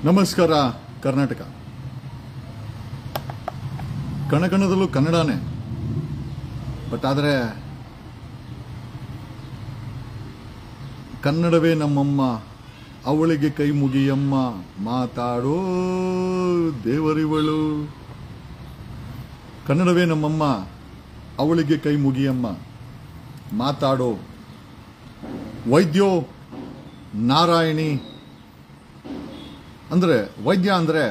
ನಮಸ್ಕಾರ ಕರ್ನಾಟಕ. ಕಣಕಣದಲ್ಲೂ ಕನ್ನಡನೇ. ಬಟ್ ಆದರೆ ಕನ್ನಡವೇ ನಮ್ಮಮ್ಮ, ಅವಳಿಗೆ ಕೈ ಮುಗಿಯಮ್ಮ, ಮಾತಾಡೋ ದೇವರಿವಳು. ಕನ್ನಡವೇ ನಮ್ಮಮ್ಮ, ಅವಳಿಗೆ ಕೈ ಮುಗಿಯಮ್ಮ, ಮಾತಾಡೋ ವೈದ್ಯೋ ನಾರಾಯಣಿ. ಅಂದರೆ ವೈದ್ಯ ಅಂದರೆ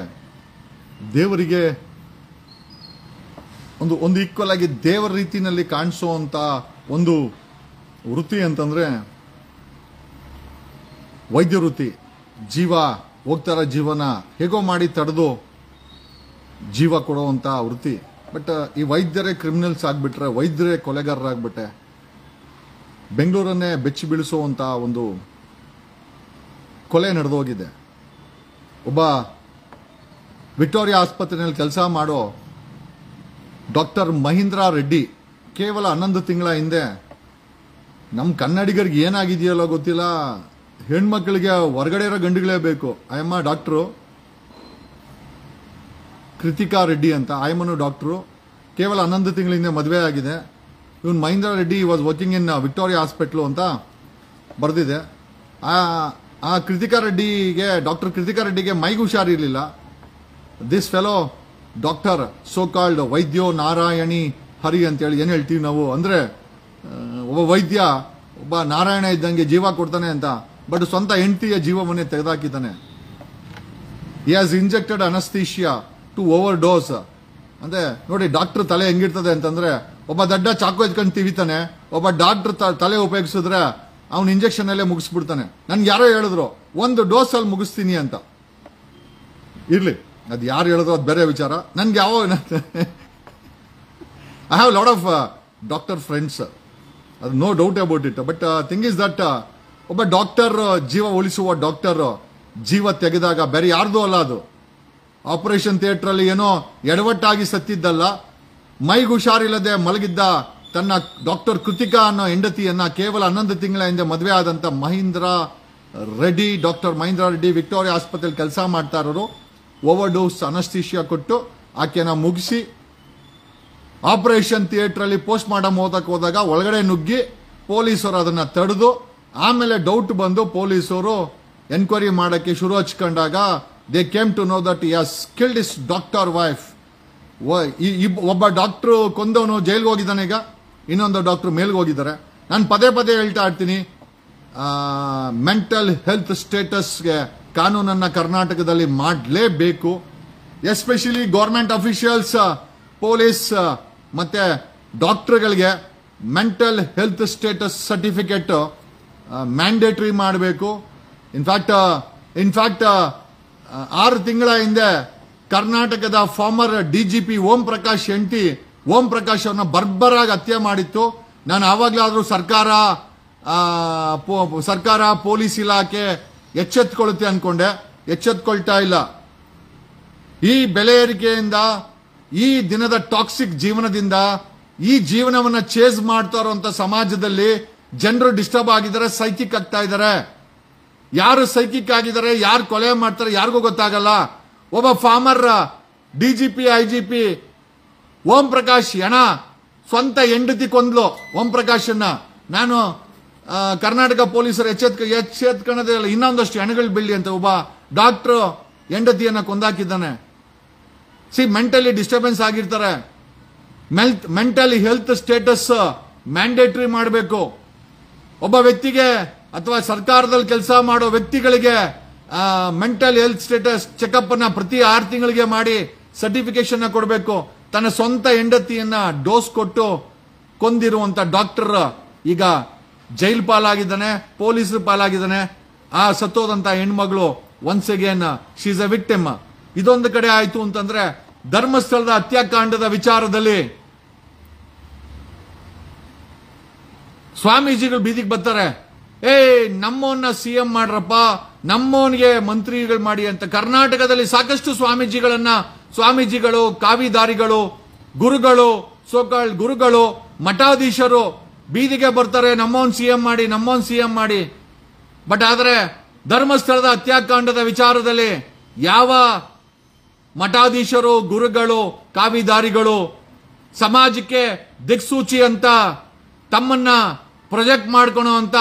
ದೇವರಿಗೆ ಒಂದು ಈಕ್ವಲ್ ಆಗಿ ದೇವರ ರೀತಿಯಲ್ಲಿ ಕಾಣಿಸುವಂತ ಒಂದು ವೃತ್ತಿ ಅಂತಂದ್ರೆ ವೈದ್ಯ ವೃತ್ತಿ. ಜೀವ ಹೋಗ್ತಾರ, ಜೀವನ ಹೇಗೋ ಮಾಡಿ ತಡೆದು ಜೀವ ಕೊಡುವಂತ ವೃತ್ತಿ. ಬಟ್ ಈ ವೈದ್ಯರೇ ಕ್ರಿಮಿನಲ್ಸ್ ಆಗ್ಬಿಟ್ರೆ, ವೈದ್ಯರೇ ಕೊಲೆಗಾರರಾಗ್ಬಿಟ್ಟೆ, ಬೆಂಗಳೂರನ್ನೇ ಬೆಚ್ಚಿ ಬೀಳಿಸುವಂತ ಒಂದು ಕೊಲೆ ನಡೆದೋಗಿದೆ. ಒಬ್ಬ ವಿಕ್ಟೋರಿಯಾ ಆಸ್ಪತ್ರೆಯಲ್ಲಿ ಕೆಲಸ ಮಾಡೋ ಡಾಕ್ಟರ್ ಮಹೀಂದ್ರ ರೆಡ್ಡಿ ಕೇವಲ 11 ತಿಂಗಳ ಹಿಂದೆ ನಮ್ಮ ಕನ್ನಡಿಗರಿಗೆ ಏನಾಗಿದೆಯಲ್ಲ ಗೊತ್ತಿಲ್ಲ, ಹೆಣ್ಮಕ್ಳಿಗೆ ಹೊರಗಡೆ ಇರೋ ಗಂಡುಗಳೇ ಬೇಕು. ಆಯಮ್ಮ ಡಾಕ್ಟ್ರು ಕೃತಿಕಾ ರೆಡ್ಡಿ ಅಂತ, ಆಯಮ್ಮನು ಡಾಕ್ಟ್ರು. ಕೇವಲ 11 ತಿಂಗಳ ಹಿಂದೆ ಮದುವೆ ಆಗಿದೆ. ಇವನು Mahindra Reddy was working in Victoria hospital ಅಂತ ಬರೆದಿದೆ. ಆ ಕೃತಿಕಾ ರೆಡ್ಡಿಗೆ, ಡಾಕ್ಟರ್ ಕೃತಿಕಾ ರೆಡ್ಡಿಗೆ ಮೈಗೆ ಹುಷಾರಿರಲಿಲ್ಲ. This fellow doctor so called ವೈದ್ಯೋ ನಾರಾಯಣಿ ಹರಿ ಅಂತೇಳಿ ಏನು ಹೇಳ್ತೀವಿ ನಾವು, ಅಂದರೆ ಒಬ್ಬ ವೈದ್ಯ ಒಬ್ಬ ನಾರಾಯಣ ಇದ್ದಂಗೆ ಜೀವ ಕೊಡ್ತಾನೆ ಅಂತ. ಬಟ್ ಸ್ವಂತ ಹೆಂಡತಿಯ ಜೀವವನ್ನೇ ತೆಗೆದಾಕಿದ್ದಾನೆ. He has injected anaesthesia to overdose. ಅಂದ್ರೆ ನೋಡಿ ಡಾಕ್ಟರ್ ತಲೆ ಹೆಂಗಿರ್ತದೆ ಅಂತಂದ್ರೆ, ಒಬ್ಬ ದಡ್ಡ ಚಾಕು ಎತ್ಕೊಂಡು ತಿವಿತಾನೆ, ಒಬ್ಬ ಡಾಕ್ಟರ್ ತಲೆ ಉಪಯೋಗಿಸಿದ್ರೆ ಅವನು ಇಂಜೆಕ್ಷನ್ ಅಲ್ಲೇ ಮುಗಿಸ್ಬಿಡ್ತಾನೆ. ನನ್ಗೆ ಯಾರೋ ಹೇಳಿದ್ರು ಒಂದು ಡೋಸ್ ಅಲ್ಲಿ ಮುಗಿಸ್ತೀನಿ ಅಂತ. ಇರ್ಲಿ, ಅದು ಯಾರು ಹೇಳಿದ್ರು ಅದು ಬೇರೆ ವಿಚಾರ. ನನ್ಗೆ I have lot of doctor friends, ಅದು no doubt about it. But thing is that ಒಬ್ಬ ಡಾಕ್ಟರ್, ಜೀವ ಉಳಿಸುವ ಡಾಕ್ಟರ್ ಜೀವ ತೆಗೆದಾಗ ಬೇರೆ ಯಾರ್ದು ಅಲ್ಲ, ಅದು ಆಪರೇಷನ್ ಥಿಯೇಟರ್ ಅಲ್ಲಿ ಏನೋ ಎಡವಟ್ಟಾಗಿ ಸತ್ತಿದ್ದಲ್ಲ. ಮೈಗೆ ಹುಷಾರಿಲ್ಲದೆ ಮಲಗಿದ್ದ ತನ್ನ ಡಾಕ್ಟರ್ ಕೃತಿಕಾ ಅನ್ನೋ ಹೆಂಡತಿಯನ್ನ ಕೇವಲ 11 ತಿಂಗಳ ಹಿಂದೆ ಮದುವೆ ಆದಂತ ಮಹೀಂದ್ರ ರೆಡ್ಡಿ, ಡಾಕ್ಟರ್ ಮಹೀಂದ್ರ ರೆಡ್ಡಿ ವಿಕ್ಟೋರಿಯಾ ಆಸ್ಪತ್ರೆಯಲ್ಲಿ ಕೆಲಸ ಮಾಡ್ತಾ ಇರೋರು ಓವರ್ ಡೋಸ್ ಅನಸ್ಥೀಶಿಯಾ ಕೊಟ್ಟು ಆಕೆನ ಮುಗಿಸಿ ಆಪರೇಷನ್ ಥಿಯೇಟರ್ ಅಲ್ಲಿ ಪೋಸ್ಟ್ ಮಾರ್ಟಮ್ ಹೋದಾಗ ಒಳಗಡೆ ನುಗ್ಗಿ ಪೊಲೀಸರು ಅದನ್ನ ತಡೆದು, ಆಮೇಲೆ ಡೌಟ್ ಬಂದು ಪೊಲೀಸರು ಎನ್ಕ್ವೈರಿ ಮಾಡಕ್ಕೆ ಶುರು ಹಚ್ಕೊಂಡಾಗ they came to know that he has killed his doctor wife. ಒಬ್ಬ ಡಾಕ್ಟರ್ ಕೊಂದವನು ಜೈಲ್ಗೆ ಹೋಗಿದ್ದಾನೆ, ಈಗ ಇನ್ನೊಂದು ಡಾಕ್ಟರ್ ಮೇಲ್ಗೆ ಹೋಗಿದ್ದಾರೆ. ನಾನು ಪದೇ ಪದೇ ಹೇಳ್ತಾ ಇರ್ತೀನಿ, ಮೆಂಟಲ್ ಹೆಲ್ತ್ ಸ್ಟೇಟಸ್ಗೆ ಕಾನೂನನ್ನ ಕರ್ನಾಟಕದಲ್ಲಿ ಮಾಡಲೇಬೇಕು. ಎಸ್ಪೆಷಲಿ ಗೌರ್ಮೆಂಟ್ ಅಫಿಷಿಯಲ್ಸ್, ಪೊಲೀಸ್ ಮತ್ತೆ ಡಾಕ್ಟರ್ಗಳಿಗೆ mental health status certificate mandatory ಮಾಡಬೇಕು. ಇನ್ಫ್ಯಾಕ್ಟ್ 6 ತಿಂಗಳ ಹಿಂದೆ ಕರ್ನಾಟಕದ ಫಾರ್ಮರ್ ಡಿಜಿಪಿ ಓಂ ಪ್ರಕಾಶ್ ಹೆಂಡತಿ ಓಂ ಪ್ರಕಾಶ್ ಅವರನ್ನ ಬರ್ಬರಾಗಿ ಹತ್ಯೆ ಮಾಡಿತ್ತು. ನಾನು ಆವಾಗಲಾದ್ರೂ ಸರ್ಕಾರ ಪೊಲೀಸ್ ಇಲಾಖೆ ಎಚ್ಚೆತ್ಕೊಳ್ಳುತ್ತೆ ಅನ್ಕೊಂಡೆ, ಎಚ್ಚೆತ್ಕೊಳ್ತಾ ಇಲ್ಲ. ಈ ಬೆಲೆ ಏರಿಕೆಯಿಂದ, ಈ ದಿನದ ಟಾಕ್ಸಿಕ್ ಜೀವನದಿಂದ, ಈ ಜೀವನವನ್ನ ಚೇಸ್ ಮಾಡ್ತಾ ಇರುವಂತ ಸಮಾಜದಲ್ಲಿ ಜನರು ಡಿಸ್ಟರ್ಬ್ ಆಗಿದ್ದಾರೆ, ಸೈಕಿಕ್ ಆಗ್ತಾ ಇದ್ದಾರೆ. ಯಾರು ಸೈಕಿಕ್ ಆಗಿದ್ದಾರೆ, ಯಾರು ಕೊಲೆ ಮಾಡ್ತಾರೆ ಯಾರಿಗೂ ಗೊತ್ತಾಗಲ್ಲ. ಒಬ್ಬ farmer DGP IGP Om Prakash ಸ್ವಂತ ಹೆಂಡತಿ ಕೊಂದ್ಲು ಓಂ ಪ್ರಕಾಶನ್ನ. ನಾನು ಕರ್ನಾಟಕ ಪೊಲೀಸರು ಎಚ್ಚೆತ್ಕೊಳ್ಳೋದೇ ಇಲ್ಲ, ಇನ್ನೊಂದಷ್ಟು ಹೆಣಗಳು ಬೀಳಿ ಅಂತ ಒಬ್ಬ ಡಾಕ್ಟರ್ ಹೆಂಡತಿಯನ್ನ ಕೊಂದಾಕಿದ್ದಾನೆ. ಮೆಂಟಲಿ ಡಿಸ್ಟರ್ಬೆನ್ಸ್ ಆಗಿರ್ತಾರೆ. ಮೆಂಟಲಿ ಹೆಲ್ತ್ ಸ್ಟೇಟಸ್ ಮ್ಯಾಂಡೇಟರಿ ಮಾಡಬೇಕು. ಒಬ್ಬ ವ್ಯಕ್ತಿಗೆ ಅಥವಾ ಸರ್ಕಾರದಲ್ಲಿ ಕೆಲಸ ಮಾಡೋ ವ್ಯಕ್ತಿಗಳಿಗೆ ಮೆಂಟಲ್ ಹೆಲ್ತ್ ಸ್ಟೇಟಸ್ ಚೆಕಪ್ ಅನ್ನ ಪ್ರತಿ 6 ತಿಂಗಳಿಗೆ ಮಾಡಿ ಸರ್ಟಿಫಿಕೇಶನ್ ಕೊಡಬೇಕು. ತನ್ನ ಸ್ವಂತ ಹೆಂಡತಿಯನ್ನ ಡೋಸ್ ಕೊಟ್ಟು ಕೊಂದಿರುವಂತ ಡಾಕ್ಟರ್ ಈಗ ಜೈಲ್ ಪಾಲಾಗಿದ್ದಾನೆ, ಪೊಲೀಸರು ಪಾಲಾಗಿದ್ದಾನೆ. ಆ ಸತ್ತೋದಂತ ಹೆಣ್ಮಗಳು once again she is a victim. ಇದೊಂದು ಕಡೆ ಆಯ್ತು ಅಂತಂದ್ರೆ, ಧರ್ಮಸ್ಥಳದ ಹತ್ಯಾಕಾಂಡದ ವಿಚಾರದಲ್ಲಿ ಸ್ವಾಮೀಜಿಗಳು ಬೀದಿಗೆ ಬರ್ತಾರೆ, ನಮ್ಮವನ್ನ ಸಿಎಂ ಮಾಡ್ರಪ್ಪ, ನಮ್ಮವನಿಗೆ ಮಂತ್ರಿಗಳು ಮಾಡಿ ಅಂತ. ಕರ್ನಾಟಕದಲ್ಲಿ ಸಾಕಷ್ಟು ಸ್ವಾಮೀಜಿಗಳು, ಕಾವಿದಾರಿಗಳು, ಗುರುಗಳು, ಸೋಕಾಲ್ಡ್ ಗುರುಗಳು, ಮಠಾಧೀಶರು ಬೀದಿಗೆ ಬರ್ತಾರೆ, ನಮ್ಮವನ್ ಸಿಎಂ ಮಾಡಿ, ನಮ್ಮವನ್ ಸಿಎಂ ಮಾಡಿ. ಬಟ್ ಆದರೆ ಧರ್ಮಸ್ಥಳದ ಹತ್ಯಾಕಾಂಡದ ವಿಚಾರದಲ್ಲಿ ಯಾವ ಮಠಾಧೀಶರು, ಗುರುಗಳು, ಕಾವಿದಾರಿಗಳು ಸಮಾಜಕ್ಕೆ ದಿಕ್ಸೂಚಿ ಅಂತ ತಮ್ಮನ್ನ ಪ್ರೊಜೆಕ್ಟ್ ಮಾಡ್ಕೊಳೋ ಅಂತ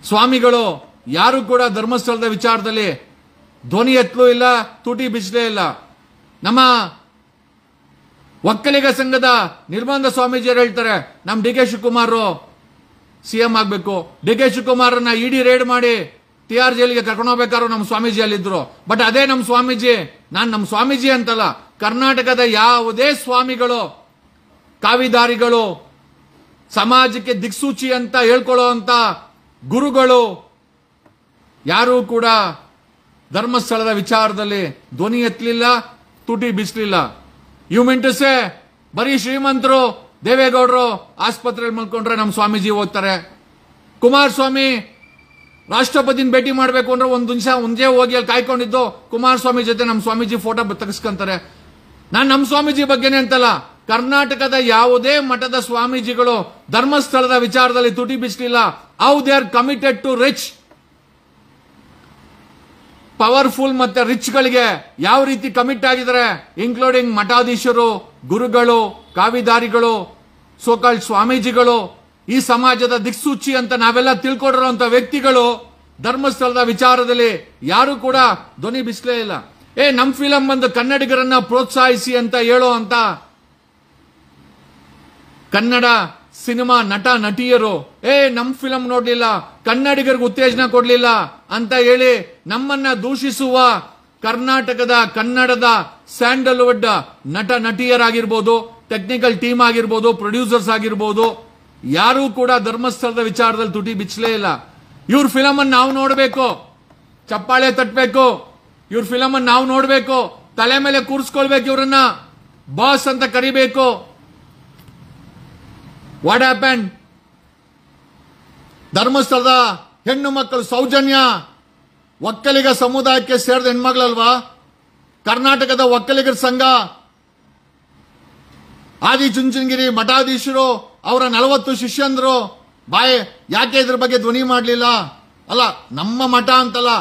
ಸ್ವಾಮಿಗಳು ಯಾರು ಕೂಡ ಧರ್ಮಸ್ಥಳದ ವಿಚಾರದಲ್ಲಿ ಧ್ವನಿ ಎತ್ತಲೂ ಇಲ್ಲ, ತುಟಿ ಬಿಚ್ಚಲೇ ಇಲ್ಲ. ನಮ್ಮ ಒಕ್ಕಲಿಗ ಸಂಘದ ನಿರ್ಬಂಧ ಸ್ವಾಮೀಜಿಯರು ಹೇಳ್ತಾರೆ, ನಮ್ ಡಿ ಕೆ ಶಿವಕುಮಾರ್ ಸಿಎಂ ಆಗ್ಬೇಕು, ಡಿ ಕೆ ಶಿವಕುಮಾರನ್ನ ಇಡಿ ರೇಡ್ ಮಾಡಿ TR ಜೈಲಿಗೆ ಕರ್ಕೊಂಡು ಹೋಗ್ಬೇಕಾದ್ರು ನಮ್ಮ ಸ್ವಾಮೀಜಿ ಅಲ್ಲಿದ್ರು. ಬಟ್ ಅದೇ ನಮ್ಮ ಸ್ವಾಮೀಜಿ, ನಾನ್ ನಮ್ಮ ಸ್ವಾಮೀಜಿ ಅಂತಲ್ಲ, ಕರ್ನಾಟಕದ ಯಾವುದೇ ಸ್ವಾಮಿಗಳು, ಕಾವಿದಾರಿಗಳು, ಸಮಾಜಕ್ಕೆ ದಿಕ್ಸೂಚಿ ಅಂತ ಹೇಳ್ಕೊಳ್ಳೋ ಅಂತ ಗುರುಗಳು ಯಾರೂ ಕೂಡ ಧರ್ಮಸ್ಥಳದ ವಿಚಾರದಲ್ಲಿ ಧ್ವನಿ ಎತ್ತಲಿಲ್ಲ, ತುಟಿ ಬಿಚ್ಚಲಿಲ್ಲ. ಯು ಮೀನ್ ಟು ಸೇ ಬರೀ ಶ್ರೀಮಂತರು, ದೇವೇಗೌಡರು ಆಸ್ಪತ್ರೆಯಲ್ಲಿ ಮಲ್ಕೊಂಡ್ರೆ ನಮ್ಮ ಸ್ವಾಮೀಜಿ ಓದ್ತಾರೆ. ಕುಮಾರಸ್ವಾಮಿ ರಾಷ್ಟ್ರಪತಿನ ಭೇಟಿ ಮಾಡಬೇಕು ಅಂದ್ರೆ ಒಂದು ನಿಮಿಷ ಮುಂಜೆ ಹೋಗಿ ಅಲ್ಲಿ ಕಾಯ್ಕೊಂಡಿದ್ದು ಕುಮಾರಸ್ವಾಮಿ ಜೊತೆ ನಮ್ಮ ಸ್ವಾಮೀಜಿ ಫೋಟೋ ತೆಗೆಸ್ಕೊಂತಾರೆ. ನಾನು ನಮ್ಮ ಸ್ವಾಮೀಜಿ ಬಗ್ಗೆನೇ ಅಂತಲ್ಲ, ಕರ್ನಾಟಕದ ಯಾವುದೇ ಮಠದ ಸ್ವಾಮೀಜಿಗಳು ಧರ್ಮಸ್ಥಳದ ವಿಚಾರದಲ್ಲಿ ತುಟಿ ಬಿಚ್ಚಲಿಲ್ಲ. How they are committed to rich, powerful ಮತ್ತೆ ರಿಚ್ ಗಳಿಗೆ ಯಾವ ರೀತಿ ಕಮಿಟ್ ಆಗಿದ್ದಾರೆ, ಇನ್ಕ್ಲೂಡಿಂಗ್ ಮಠಾಧೀಶರು, ಗುರುಗಳು, ಕಾವಿದಾರಿಗಳು, ಸೋಕಾಲ್ಡ್ ಸ್ವಾಮೀಜಿಗಳು, ಈ ಸಮಾಜದ ದಿಕ್ಸೂಚಿ ಅಂತ ನಾವೆಲ್ಲ ತಿಳ್ಕೊಂಡಿರುವಂತ ವ್ಯಕ್ತಿಗಳು ಧರ್ಮಸ್ಥಳದ ವಿಚಾರದಲ್ಲಿ ಯಾರು ಕೂಡ ಧ್ವನಿ ಬಿಚ್ಚಲೇ ಇಲ್ಲ. ನಮ್ ಫಿಲಂ ಬಂದು ಕನ್ನಡಿಗರನ್ನ ಪ್ರೋತ್ಸಾಹಿಸಿ ಅಂತ ಹೇಳೋ ಅಂತ ಕನ್ನಡ ಸಿನಿಮಾ ನಟ ನಟಿಯರು ನಮ್ ಫಿಲಂ ನೋಡ್ಲಿಲ್ಲ, ಕನ್ನಡಿಗರಿಗೆ ಉತ್ತೇಜನ ಕೊಡ್ಲಿಲ್ಲ ಅಂತ ಹೇಳಿ ನಮ್ಮನ್ನ ದೂಷಿಸುವ ಕರ್ನಾಟಕದ ಕನ್ನಡದ ಸ್ಯಾಂಡಲ್ವುಡ್ ನಟ ನಟಿಯರಾಗಿರ್ಬೋದು, ಟೆಕ್ನಿಕಲ್ ಟೀಮ್ ಆಗಿರ್ಬೋದು, ಪ್ರೊಡ್ಯೂಸರ್ಸ್ ಆಗಿರ್ಬೋದು, ಯಾರೂ ಕೂಡ ಧರ್ಮಸ್ಥಳದ ವಿಚಾರದಲ್ಲಿ ತುಟಿ ಬಿಚ್ಚಲೇ ಇಲ್ಲ. ಇವ್ರ ಫಿಲಂ ಅನ್ನು ನಾವು ನೋಡಬೇಕು, ಚಪ್ಪಾಳೆ ತಟ್ಟಬೇಕು, ಇವ್ರ ಫಿಲಂ ಅನ್ನು ನಾವು ನೋಡಬೇಕು, ತಲೆ ಮೇಲೆ ಕೂರಿಸ್ಕೊಳ್ಬೇಕು, ಇವ್ರನ್ನ ಬಾಸ್ ಅಂತ ಕರಿಬೇಕು. What happen? ಧರ್ಮಸ್ಥಳದ ಹೆಣ್ಣು ಮಕ್ಕಳು ಸೌಜನ್ಯ ಒಕ್ಕಲಿಗ ಸಮುದಾಯಕ್ಕೆ ಸೇರಿದ ಹೆಣ್ಮಗಳಲ್ವಾ? ಕರ್ನಾಟಕದ ಒಕ್ಕಲಿಗರ ಸಂಘ, ಆದಿಚುಂಚನಗಿರಿ ಮಠಾಧೀಶರು, ಅವರ 40 ಶಿಷ್ಯಂದ್ರು ಯಾಕೆ ಇದ್ರ ಬಗ್ಗೆ ಧ್ವನಿ ಮಾಡಲಿಲ್ಲ? ಅಲ್ಲ, ನಮ್ಮ ಮಠ ಅಂತಲ್ಲ,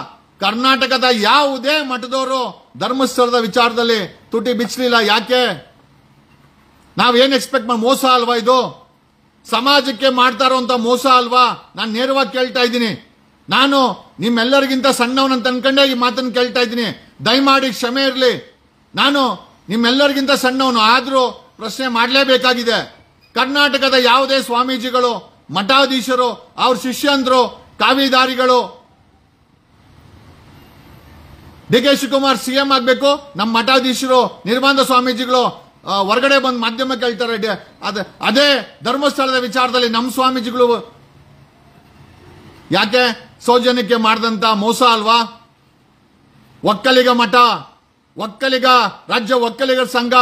ಕರ್ನಾಟಕದ ಯಾವುದೇ ಮಠದವರು ಧರ್ಮಸ್ಥಳದ ವಿಚಾರದಲ್ಲಿ ತುಟಿ ಬಿಚ್ಚಲಿಲ್ಲ. ಯಾಕೆ? ನಾವೇನ್ ಎಕ್ಸ್ಪೆಕ್ಟ್ ಮೋಸ ಅಲ್ವಾ ಇದು? ಸಮಾಜಕ್ಕೆ ಮಾಡ್ತಾ ಇರುವಂತ ಮೋಸ ಅಲ್ವಾ? ನಾನು ನೇರವಾಗಿ ಕೇಳ್ತಾ ಇದ್ದೀನಿ. ನಾನು ನಿಮ್ಮೆಲ್ಲರಿಗಿಂತ ಸಣ್ಣವನಂತ ಅನ್ಕೊಂಡೆ ಈ ಮಾತನ್ನು ಕೇಳ್ತಾ ಇದ್ದೀನಿ. ದಯಮಾಡಿ ಕ್ಷಮೆ ಇರಲಿ. ನಾನು ನಿಮ್ಮೆಲ್ಲರಿಗಿಂತ ಸಣ್ಣವನು, ಆದ್ರೂ ಪ್ರಶ್ನೆ ಮಾಡಲೇಬೇಕಾಗಿದೆ. ಕರ್ನಾಟಕದ ಯಾವುದೇ ಸ್ವಾಮೀಜಿಗಳು, ಮಠಾಧೀಶರು, ಅವ್ರ ಶಿಷ್ಯಂದ್ರು, ಕಾವಿದಾರಿಗಳು ಡಿ ಕೆ ಶಿವಕುಮಾರ್ ಸಿಎಂ ಆಗ್ಬೇಕು, ನಮ್ಮ ಮಠಾಧೀಶರು, ನಿರ್ಬಂಧ ಸ್ವಾಮೀಜಿಗಳು ಹೊರಗಡೆ ಬಂದು ಮಾಧ್ಯಮಕ್ಕೆ ಹೇಳ್ತಾರೆ ಅದೇ ಧರ್ಮಸ್ಥಳದ ವಿಚಾರದಲ್ಲಿ ನಮ್ಮ ಸ್ವಾಮೀಜಿಗಳು ಯಾಕೆ ಸೌಜನ್ಯಕ್ಕೆ ಮಾಡಿದಂತ ಮೋಸ ಅಲ್ವಾ? ಒಕ್ಕಲಿಗ ಮಠ, ಒಕ್ಕಲಿಗ ರಾಜ್ಯ ಒಕ್ಕಲಿಗರ ಸಂಘ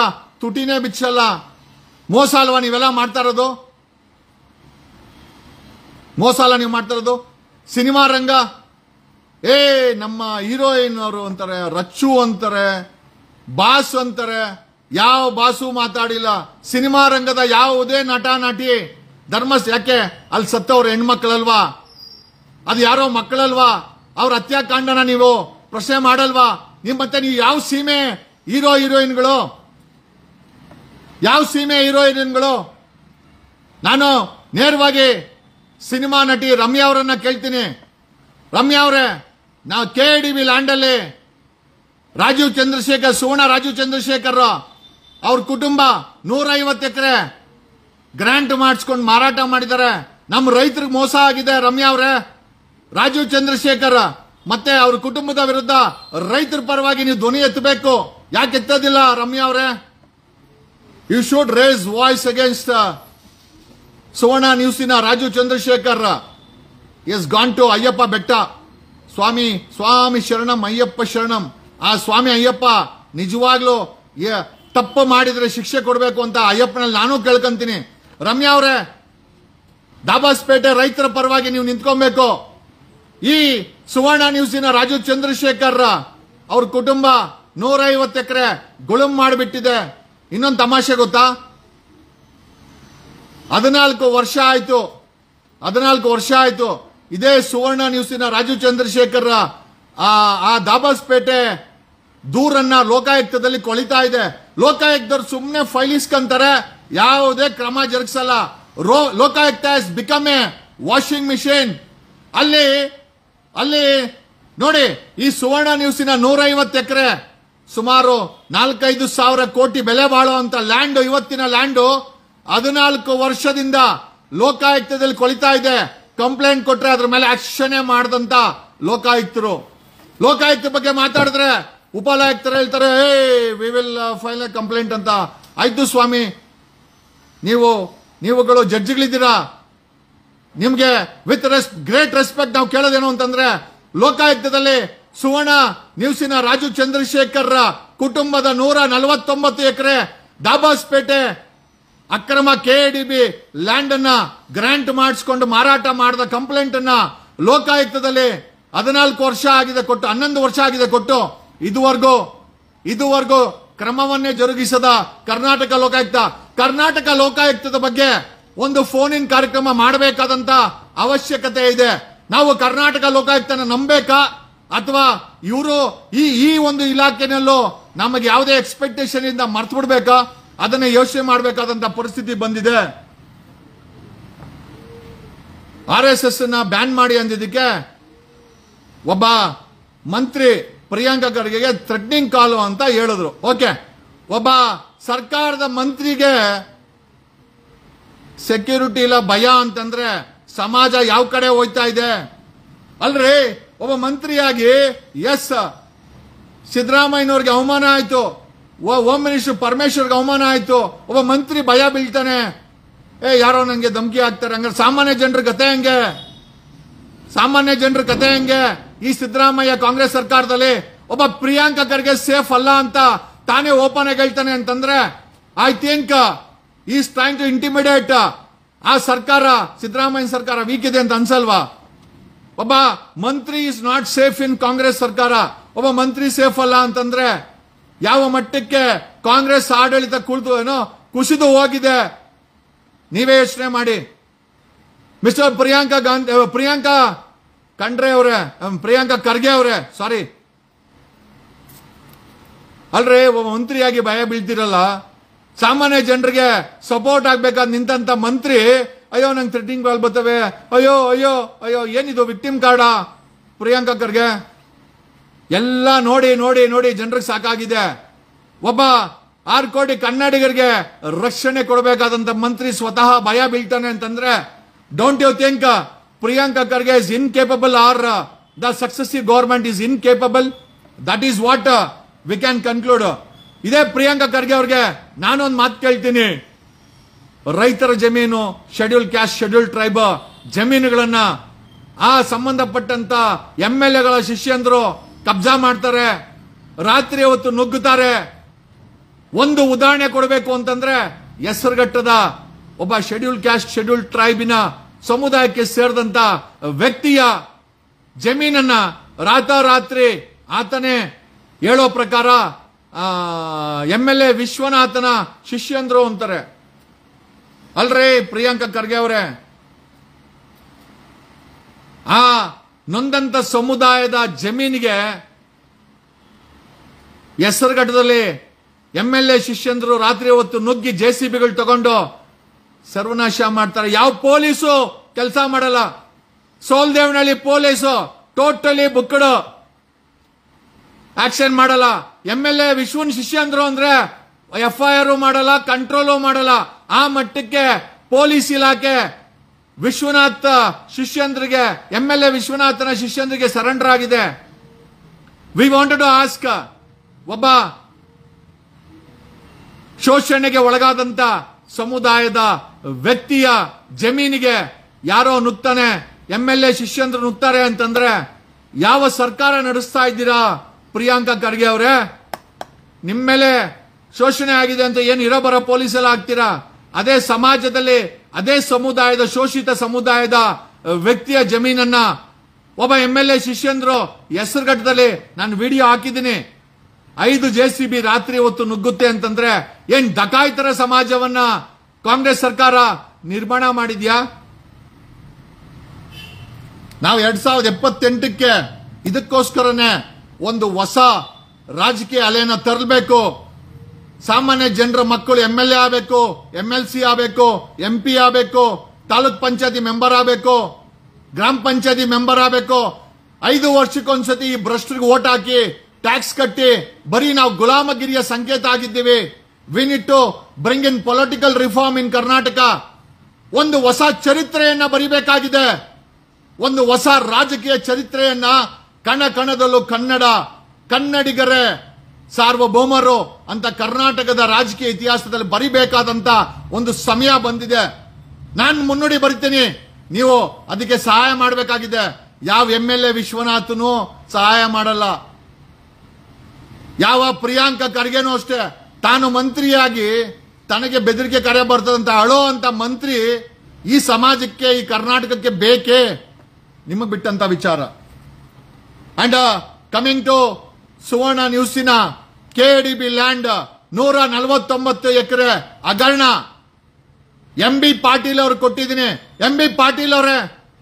ತುಟಿನೇ ಬಿಚ್ಚಲ್ಲ. ಮೋಸ ಅಲ್ವಾ ನೀವೆಲ್ಲ ಮಾಡ್ತಾ ಇರೋದು? ಮೋಸ ಅಲ್ಲ ನೀವು ಮಾಡ್ತಾ ಇರೋದು? ಸಿನಿಮಾ ರಂಗ, ನಮ್ಮ ಹೀರೋಯಿನ್ ಅವರು ಅಂತಾರೆ, ರಚ್ಚು ಅಂತಾರೆ, ಬಾಸ್ ಅಂತಾರೆ. ಯಾವ ಬಾಸು ಮಾತಾಡಿಲ್ಲ. ಸಿನಿಮಾ ರಂಗದ ಯಾವುದೇ ನಟ ನಟಿ ಯಾಕೆ ಅಲ್ಲಿ ಸತ್ತವ್ರ ಹೆಣ್ಮಕ್ಳಲ್ವಾ? ಅದು ಯಾರೋ ಮಕ್ಕಳಲ್ವಾ? ಅವ್ರ ಹತ್ಯಾಕಾಂಡನ ನೀವು ಪ್ರಶ್ನೆ ಮಾಡಲ್ವಾ? ಮತ್ತೆ ನೀವು ಯಾವ ಸೀಮೆ ಹೀರೋಯಿನ್ಗಳು? ಯಾವ ಸೀಮೆ ಹೀರೋಯಿನ್ಗಳು? ನಾನು ನೇರವಾಗಿ ಸಿನಿಮಾ ನಟಿ ರಮ್ಯಾ ಅವರನ್ನ ಕೇಳ್ತೀನಿ. ರಮ್ಯಾ ಅವರೇ, ನಾವು KIDB ಲ್ಯಾಂಡಲ್ಲಿ ರಾಜೀವ್ ಚಂದ್ರಶೇಖರ್, ಸುವರ್ಣ ರಾಜೀವ್ ಚಂದ್ರಶೇಖರ್ ಅವ್ರ ಕುಟುಂಬ 150 ಎಕರೆ ಗ್ರಾಂಟ್ ಮಾಡಿಸ್ಕೊಂಡು ಮಾರಾಟ ಮಾಡಿದ್ದಾರೆ. ನಮ್ಮ ರೈತರಿಗೆ ಮೋಸ ಆಗಿದೆ. ರಮ್ಯಾ ಅವರೇ, ರಾಜೀವ್ ಚಂದ್ರಶೇಖರ್ ಮತ್ತೆ ಅವ್ರ ಕುಟುಂಬದ ವಿರುದ್ಧ ರೈತರ ಪರವಾಗಿ ನೀವು ಧ್ವನಿ ಎತ್ತಬೇಕು. ಯಾಕೆ ಎತ್ತೋದಿಲ್ಲ ರಮ್ಯಾ ಅವರೇ? You should raise voice against Suvarna ನ್ಯೂಸಿನ Rajeev Chandrashekhar is gone to Ayyappa ಬೆಟ್ಟ. ಸ್ವಾಮಿ ಶರಣಂ ಅಯ್ಯಪ್ಪ ಶರಣಂ. ಆ ಸ್ವಾಮಿ ಅಯ್ಯಪ್ಪ ನಿಜವಾಗ್ಲೂ ತಪ್ಪು ಮಾಡಿದ್ರೆ ಶಿಕ್ಷೆ ಕೊಡಬೇಕು ಅಂತ ಅಯ್ಯಪ್ಪನಲ್ಲಿ ನಾನು ಕೇಳ್ಕೊಂತೀನಿ. ರಮ್ಯಾ ಅವರೇ, ದಾಬಾಸ್ಪೇಟೆ ರೈತರ ಪರವಾಗಿ ನೀವು ನಿಂತ್ಕೊಬೇಕು. ಈ ಸುವರ್ಣ ನ್ಯೂಸಿನ ರಾಜೀವ್ ಚಂದ್ರಶೇಖರ್ ಅವ್ರ ಕುಟುಂಬ 150 ಎಕರೆ ಗುಳುಂ ಮಾಡಿಬಿಟ್ಟಿದೆ. ಇನ್ನೊಂದು ತಮಾಷೆ ಗೊತ್ತಾ? 14 ವರ್ಷ ಆಯ್ತು ಇದೇ ಸುವರ್ಣ ನ್ಯೂಸಿನ ರಾಜೀವ್ ಚಂದ್ರಶೇಖರ್ ಆ ದಾಬಾಸ್ಪೇಟೆ ದೂರನ್ನ ಲೋಕಾಯುಕ್ತದಲ್ಲಿ ಕೊಳಿತಾ ಇದೆ. ಲೋಕಾಯುಕ್ತರು ಸುಮ್ಮನೆ ಫೈಲ್ ಇಸ್ಕೊಂತಾರೆ, ಯಾವುದೇ ಕ್ರಮ ಜರುಗಿಸಲ್ಲ. Lokayukta has become a washing machine. ಅಲ್ಲಿ ನೋಡಿ, ಈ ಸುವರ್ಣ ನ್ಯೂಸಿನ 150 ಎಕರೆ ಸುಮಾರು 4-5 ಸಾವಿರ ಕೋಟಿ ಬೆಲೆ ಬಾಳುವಂತ ಲ್ಯಾಂಡ್, ಇವತ್ತಿನ ಲ್ಯಾಂಡು 14 ವರ್ಷದಿಂದ ಲೋಕಾಯುಕ್ತದಲ್ಲಿ ಕೊಳಿತಾ ಇದೆ. ಕಂಪ್ಲೇಂಟ್ ಕೊಟ್ರೆ ಅದ್ರ ಮೇಲೆ ಆಕ್ಷನ್ ಮಾಡದಂತ ಲೋಕಾಯುಕ್ತರು. ಲೋಕಾಯುಕ್ತ ಬಗ್ಗೆ ಮಾತಾಡಿದ್ರೆ ಉಪಲಾಯುಕ್ತರು ಹೇಳ್ತಾರೆ, we will file A complaint ಅಂತ. ಆಯ್ತು ಸ್ವಾಮಿ, ನೀವುಗಳು ಜಡ್ಜ್ಗಳಿದ್ದೀರಾ, ನಿಮ್ಗೆ ವಿತ್ ಗ್ರೇಟ್ ರೆಸ್ಪೆಕ್ಟ್ ನಾವು ಕೇಳೋದೇನು ಅಂತಂದ್ರೆ, ಲೋಕಾಯುಕ್ತದಲ್ಲಿ ಸುವರ್ಣ ನ್ಯೂಸಿನ ರಾಜು ಚಂದ್ರಶೇಖರ್ ಕುಟುಂಬದ 149 ಎಕರೆ ದಾಬಾಸ್ಪೇಟೆ ಅಕ್ರಮ KADB ಲ್ಯಾಂಡ್ ಅನ್ನ ಗ್ರಾಂಟ್ ಮಾಡಿಸಿಕೊಂಡು ಮಾರಾಟ ಮಾಡಿದ ಕಂಪ್ಲೇಂಟ್ ಅನ್ನ ಲೋಕಾಯುಕ್ತದಲ್ಲಿ 14 ವರ್ಷ ಆಗಿದೆ ಕೊಟ್ಟು, 11 ವರ್ಷ ಆಗಿದೆ ಕೊಟ್ಟು, ಇದುವರೆಗೂ ಕ್ರಮವನ್ನೇ ಜರುಗಿಸದ ಕರ್ನಾಟಕ ಲೋಕಾಯುಕ್ತದ ಬಗ್ಗೆ ಒಂದು ಫೋನ್ ಇನ್ ಕಾರ್ಯಕ್ರಮ ಮಾಡಬೇಕಾದಂತ ಅವಶ್ಯಕತೆ ಇದೆ. ನಾವು ಕರ್ನಾಟಕ ಲೋಕಾಯುಕ್ತನ ನಂಬೇಕಾ ಅಥವಾ ಇವರು ಈ ಒಂದು ಇಲಾಖೆನಲ್ಲೂ ನಮಗೆ ಯಾವುದೇ ಎಕ್ಸ್ಪೆಕ್ಟೇಷನ್ ಇಂದ ಮರ್ತು ಬಿಡ್ಬೇಕಾ, ಅದನ್ನ ಯೋಚನೆ ಮಾಡಬೇಕಾದಂತ ಪರಿಸ್ಥಿತಿ ಬಂದಿದೆ. RSS ಬ್ಯಾನ್ ಮಾಡಿ ಅಂದಿದ್ದಕ್ಕೆ ಒಬ್ಬ ಮಂತ್ರಿ ಪ್ರಿಯಾಂಕಾ ಖರ್ಗೆಗೆ ಥ್ರೆಟ್ನಿಂಗ್ ಕಾಲು ಅಂತ ಹೇಳಿದ್ರು. ಓಕೆ, ಒಬ್ಬ ಸರ್ಕಾರದ ಮಂತ್ರಿಗೆ ಸೆಕ್ಯೂರಿಟಿ ಇಲ್ಲ, ಭಯ ಅಂತಂದ್ರೆ ಸಮಾಜ ಯಾವ ಕಡೆ ಹೋಯ್ತಾ ಇದೆ ಅಲ್ರಿ? ಒಬ್ಬ ಮಂತ್ರಿಯಾಗಿ ಸಿದ್ದರಾಮಯ್ಯನವ್ರಿಗೆ ಅವಮಾನ ಆಯ್ತು, ಹೋಮ್ ಮಿನಿಸ್ಟರ್ ಪರಮೇಶ್ವರ್ಗೆ ಅವಮಾನ ಆಯ್ತು, ಒಬ್ಬ ಮಂತ್ರಿ ಭಯ ಬೀಳ್ತಾನೆ, ಯಾರೋ ನಂಗೆ ಧಮಕಿ ಹಾಕ್ತಾರೆ. ಹಂಗಾರೆ ಸಾಮಾನ್ಯ ಜನರ ಕತೆ ಹೆಂಗೆ? ಈ ಸಿದ್ದರಾಮಯ್ಯ ಕಾಂಗ್ರೆಸ್ ಸರ್ಕಾರದಲ್ಲಿ ಒಬ್ಬ ಪ್ರಿಯಾಂಕಾ ಖರ್ಗೆ ಸೇಫ್ ಅಲ್ಲ ಅಂತ ತಾನೇ ಓಪನ್ ಆಗಿ ಹೇಳ್ತಾನೆ ಅಂತಂದ್ರೆ, I think is trying to intimidate ಆ ಸರ್ಕಾರ, ಸಿದ್ದರಾಮಯ್ಯ ಸರ್ಕಾರ ವೀಕ್ ಇದೆ ಅಂತ ಅನ್ಸಲ್ವಾ? ಒಬ್ಬ ಮಂತ್ರಿ ಇಸ್ ನಾಟ್ ಸೇಫ್ ಇನ್ ಕಾಂಗ್ರೆಸ್ ಸರ್ಕಾರ, ಒಬ್ಬ ಮಂತ್ರಿ ಸೇಫ್ ಅಲ್ಲ ಅಂತಂದ್ರೆ ಯಾವ ಮಟ್ಟಕ್ಕೆ ಕಾಂಗ್ರೆಸ್ ಆಡಳಿತ ಕುಸಿದು ಹೋಗಿದೆ ನೀವೇ ಯೋಚನೆ ಮಾಡಿ. ಮಿಸ್ಟರ್ ಪ್ರಿಯಾಂಕಾ ಖರ್ಗೆ ಅವರೇ, ಸಾರಿ ಅಲ್ರಿ, ಒಬ್ಬ ಮಂತ್ರಿಯಾಗಿ ಭಯ ಬೀಳ್ತಿರಲ್ಲ, ಸಾಮಾನ್ಯ ಜನರಿಗೆ ಸಪೋರ್ಟ್ ಆಗ್ಬೇಕಾದ ನಿಂತ ಮಂತ್ರಿ ಅಯ್ಯೋ ನಂಗೆ ಥ್ರೆಟಿಂಗ್ ಕಾಲ್ ಬರ್ತವೆ, ಅಯ್ಯೋ ಏನಿದು ವಿಕ್ಟಿಮ್ ಕಾರ್ಡಾ ಪ್ರಿಯಾಂಕಾ ಖರ್ಗೆ? ಎಲ್ಲ ನೋಡಿ ಜನರಿಗೆ ಸಾಕಾಗಿದೆ. ಒಬ್ಬ 6 ಕೋಟಿ ಕನ್ನಡಿಗರಿಗೆ ರಕ್ಷಣೆ ಕೊಡಬೇಕಾದಂತ ಮಂತ್ರಿ ಸ್ವತಃ ಭಯ ಬೀಳ್ತಾನೆ ಅಂತಂದ್ರೆ, don't you think Priyanka Kharge is incapable or the successive government is incapable? That is what we can conclude. ಇದೇ ಪ್ರಿಯಾಂಕಾ ಖರ್ಗೆ ಅವ್ರಿಗೆ ನಾನೊಂದು ಮಾತು ಕೇಳ್ತೀನಿ, ರೈತರ ಜಮೀನು, ಶೆಡ್ಯೂಲ್ ಕ್ಯಾಸ್ಟ್, ಶೆಡ್ಯೂಲ್ ಟ್ರೈಬ್ ಜಮೀನುಗಳನ್ನ ಆ ಸಂಬಂಧಪಟ್ಟಂತ MLAಗಳ ಶಿಷ್ಯಂದ್ರು ಕಬ್ಜಾ ಮಾಡ್ತಾರೆ, ರಾತ್ರಿ ಹೊತ್ತು ನುಗ್ಗುತ್ತಾರೆ. ಒಂದು ಉದಾಹರಣೆ ಕೊಡಬೇಕು ಅಂತಂದ್ರೆ, ಹೆಸರುಘಟ್ಟದ ಒಬ್ಬ ಶೆಡ್ಯೂಲ್ ಕ್ಯಾಸ್ಟ್, ಶೆಡ್ಯೂಲ್ ಟ್ರೈಬಿನ ಸಮುದಾಯಕ್ಕೆ ಸೇರಿದಂತ ವ್ಯಕ್ತಿಯ ಜಮೀನನ್ನ ರಾತ್ರಿ ಆತನೇ ಹೇಳೋ ಪ್ರಕಾರ MLA ವಿಶ್ವನಾಥನ ಶಿಷ್ಯಂದ್ರು ಅಂತಾರೆ. ಅಲ್ರಿ ಪ್ರಿಯಾಂಕಾ ಖರ್ಗೆ ಅವರೇ, ಆ ನೊಂದಂತ ಸಮುದಾಯದ ಜಮೀನಿಗೆ ಹೆಸರುಘಟ್ಟದಲ್ಲಿ MLA ಶಿಷ್ಯಂದ್ರು ರಾತ್ರಿ ಹೊತ್ತು ನುಗ್ಗಿ JCBಗಳು ತಗೊಂಡು ಸರ್ವನಾಶ ಮಾಡ್ತಾರೆ. ಯಾವ ಪೊಲೀಸು ಕೆಲಸ ಮಾಡಲ್ಲ. ಸೋಲ್ದೇವನಹಳ್ಳಿ ಪೊಲೀಸು ಟೋಟಲಿ ಬುಕ್ಕಡು, ಆಕ್ಷನ್ ಮಾಡಲ್ಲ. MLA ವಿಶ್ವನ್ ಶಿಷ್ಯಂದ್ರು ಅಂದ್ರೆ FIR ಮಾಡಲ್ಲ, ಕಂಟ್ರೋಲು ಮಾಡಲ್ಲ. ಆ ಮಟ್ಟಕ್ಕೆ ಪೊಲೀಸ್ ಇಲಾಖೆ ವಿಶ್ವನಾಥ್ ಶಿಷ್ಯಂದ್ರಿಗೆ, MLA ವಿಶ್ವನಾಥನ ಶಿಷ್ಯಂದ್ರಿಗೆ ಸರೆಂಡರ್ ಆಗಿದೆ. ವಿ ವಾಂಟೆಡ್ ಟು ಆಸ್ಕ್, ಒಬ್ಬ ಶೋಷಣೆಗೆ ಒಳಗಾದಂತ ಸಮುದಾಯದ ವ್ಯಕ್ತಿಯ ಜಮೀನಿಗೆ ಯಾರೋ ನುಗ್ತಾನೆ, MLA ಶಿಷ್ಯಂದ್ರು ನುಗ್ತಾರೆ ಅಂತಂದ್ರೆ ಯಾವ ಸರ್ಕಾರ ನಡೆಸ್ತಾ ಇದ್ದೀರಾ ಪ್ರಿಯಾಂಕಾ ಖರ್ಗೆ ಅವರೇ? ನಿಮ್ಮ ಮೇಲೆ ಶೋಷಣೆ ಆಗಿದೆ ಅಂತ ಏನು ಇರೋಬರೋ ಪೊಲೀಸ್ ಎಲ್ಲ ಆಗ್ತೀರಾ? ಅದೇ ಸಮಾಜದಲ್ಲಿ ಅದೇ ಸಮುದಾಯದ, ಶೋಷಿತ ಸಮುದಾಯದ ವ್ಯಕ್ತಿಯ ಜಮೀನನ್ನ ಒಬ್ಬ MLA ಶಿಷ್ಯಂದ್ರು ಹೆಸರುಘಟ್ಟದಲ್ಲಿ ನಾನು ವಿಡಿಯೋ ಹಾಕಿದ್ದೀನಿ, 5 JCB ರಾತ್ರಿ ಹೊತ್ತು ನುಗ್ಗುತ್ತೆ ಅಂತಂದ್ರೆ ಏನ್ ಡಕಾಯಿತರ ಸಮಾಜವನ್ನ ಕಾಂಗ್ರೆಸ್ ಸರ್ಕಾರ ನಿರ್ಮಾಣ ಮಾಡಿದ್ಯಾ? ನಾವು 2078ಕ್ಕೆ ಇದಕ್ಕೋಸ್ಕರನೇ ಒಂದು ಹೊಸ ರಾಜಕೀಯ ಅಲೆನ ತರಬೇಕು. ಸಾಮಾನ್ಯ ಜನರ ಮಕ್ಕಳು MLA ಆಗಬೇಕು, MLC ಆಗಬೇಕು, MP ಆಗಬೇಕು, ತಾಲೂಕ್ ಪಂಚಾಯತಿ ಮೆಂಬರ್ ಆಗಬೇಕು, ಗ್ರಾಮ ಪಂಚಾಯತಿ ಮೆಂಬರ್ ಆಗಬೇಕು. 5 ವರ್ಷಕ್ಕೊಂದ್ಸತಿ ಈ ಭ್ರಷ್ಟರಿಗೆ ಓಟ್ ಹಾಕಿ ಟ್ಯಾಕ್ಸ್ ಕಟ್ಟಿ ಬರೀ ನಾವು ಗುಲಾಮಗಿರಿಯ ಸಂಕೇತ ಆಗಿದ್ದೀವಿ. We need to bring in political reform in Karnataka. ಒಂದು ಹೊಸ ಚರಿತ್ರೆಯನ್ನ ಬರಿಬೇಕಾಗಿದೆ. ಒಂದು ಹೊಸ ರಾಜಕೀಯ ಚರಿತ್ರೆಯನ್ನ ಕಣ ಕಣದಲ್ಲೂ ಕನ್ನಡಿಗರೇ ಸಾರ್ವಭೌಮರು ಅಂತ ಕರ್ನಾಟಕದ ರಾಜಕೀಯ ಇತಿಹಾಸದಲ್ಲಿ ಬರಿಬೇಕಾದಂತ ಒಂದು ಸಮಯ ಬಂದಿದೆ. ನಾನು ಮುನ್ನುಡಿ ಬರಿತೀನಿ, ನೀವು ಅದಕ್ಕೆ ಸಹಾಯ ಮಾಡಬೇಕಾಗಿದೆ. ಯಾವ MLA ವಿಶ್ವನಾಥನು ಸಹಾಯ ಮಾಡಲ್ಲ, ಯಾವ ಪ್ರಿಯಾಂಕ ಖರ್ಗೆನೂ ಅಷ್ಟೇ. ತಾನು ಮಂತ್ರಿಯಾಗಿ ತನಗೆ ಬೆದರಿಕೆ ಕರೆ ಬರ್ತದಂತ ಅಳೋ ಅಂತ ಮಂತ್ರಿ ಈ ಸಮಾಜಕ್ಕೆ, ಈ ಕರ್ನಾಟಕಕ್ಕೆ ಬೇಕೇ? ನಿಮಗೆ ಬಿಟ್ಟಂತ ವಿಚಾರ. ಅಂಡ್ ಕಮಿಂಗ್ ಟು ಸುವರ್ಣ ನ್ಯೂಸಿನ KDB ಲ್ಯಾಂಡ್ 149 ಎಕರೆ ಹಗರಣ MB ಪಾಟೀಲ್ ಅವರು ಕೊಟ್ಟಿದ್ದೀನಿ. MB ಪಾಟೀಲ್ ಅವರೇ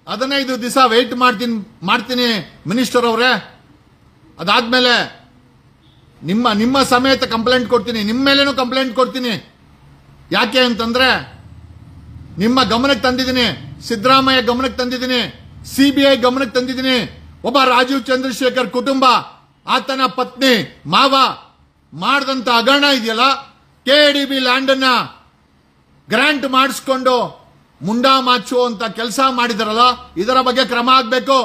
15 ದಿವಸ ವೇಟ್ ಮಾಡ್ತೀನಿ ಮಿನಿಸ್ಟರ್ ಅವರೇ. ಅದಾದ್ಮೇಲೆ ನಿಮ್ಮ ಸಮೇತ ಕಂಪ್ಲೇಂಟ್ ಕೊಡ್ತೀನಿ, ನಿಮ್ಮ ಮೇಲೇನೂ ಕಂಪ್ಲೇಂಟ್ ಕೊಡ್ತೀನಿ. ಯಾಕೆ ಅಂತಂದ್ರೆ ನಿಮ್ಮ ಗಮನಕ್ಕೆ ತಂದಿದ್ದೀನಿ, ಸಿದ್ದರಾಮಯ್ಯ ಗಮನಕ್ಕೆ ತಂದಿದ್ದೀನಿ, CBI ಗಮನಕ್ಕೆ ತಂದಿದ್ದೀನಿ. ಒಬ್ಬ ರಾಜೀವ್ ಚಂದ್ರಶೇಖರ್ ಕುಟುಂಬ, ಆತನ ಪತ್ನಿ, ಮಾವ ಮಾಡದಂತ ಹಗರಣ ಇದೆಯಲ್ಲ, KDB ಲ್ಯಾಂಡ್ ಅನ್ನ ಗ್ರಾಂಟ್ ಮಾಡಿಸ್ಕೊಂಡು ಮುಂಡಾ ಮಾಚುವಂತ ಕೆಲಸ ಮಾಡಿದಾರಲ್ಲ, ಇದರ ಬಗ್ಗೆ ಕ್ರಮ ಆಗಬೇಕು.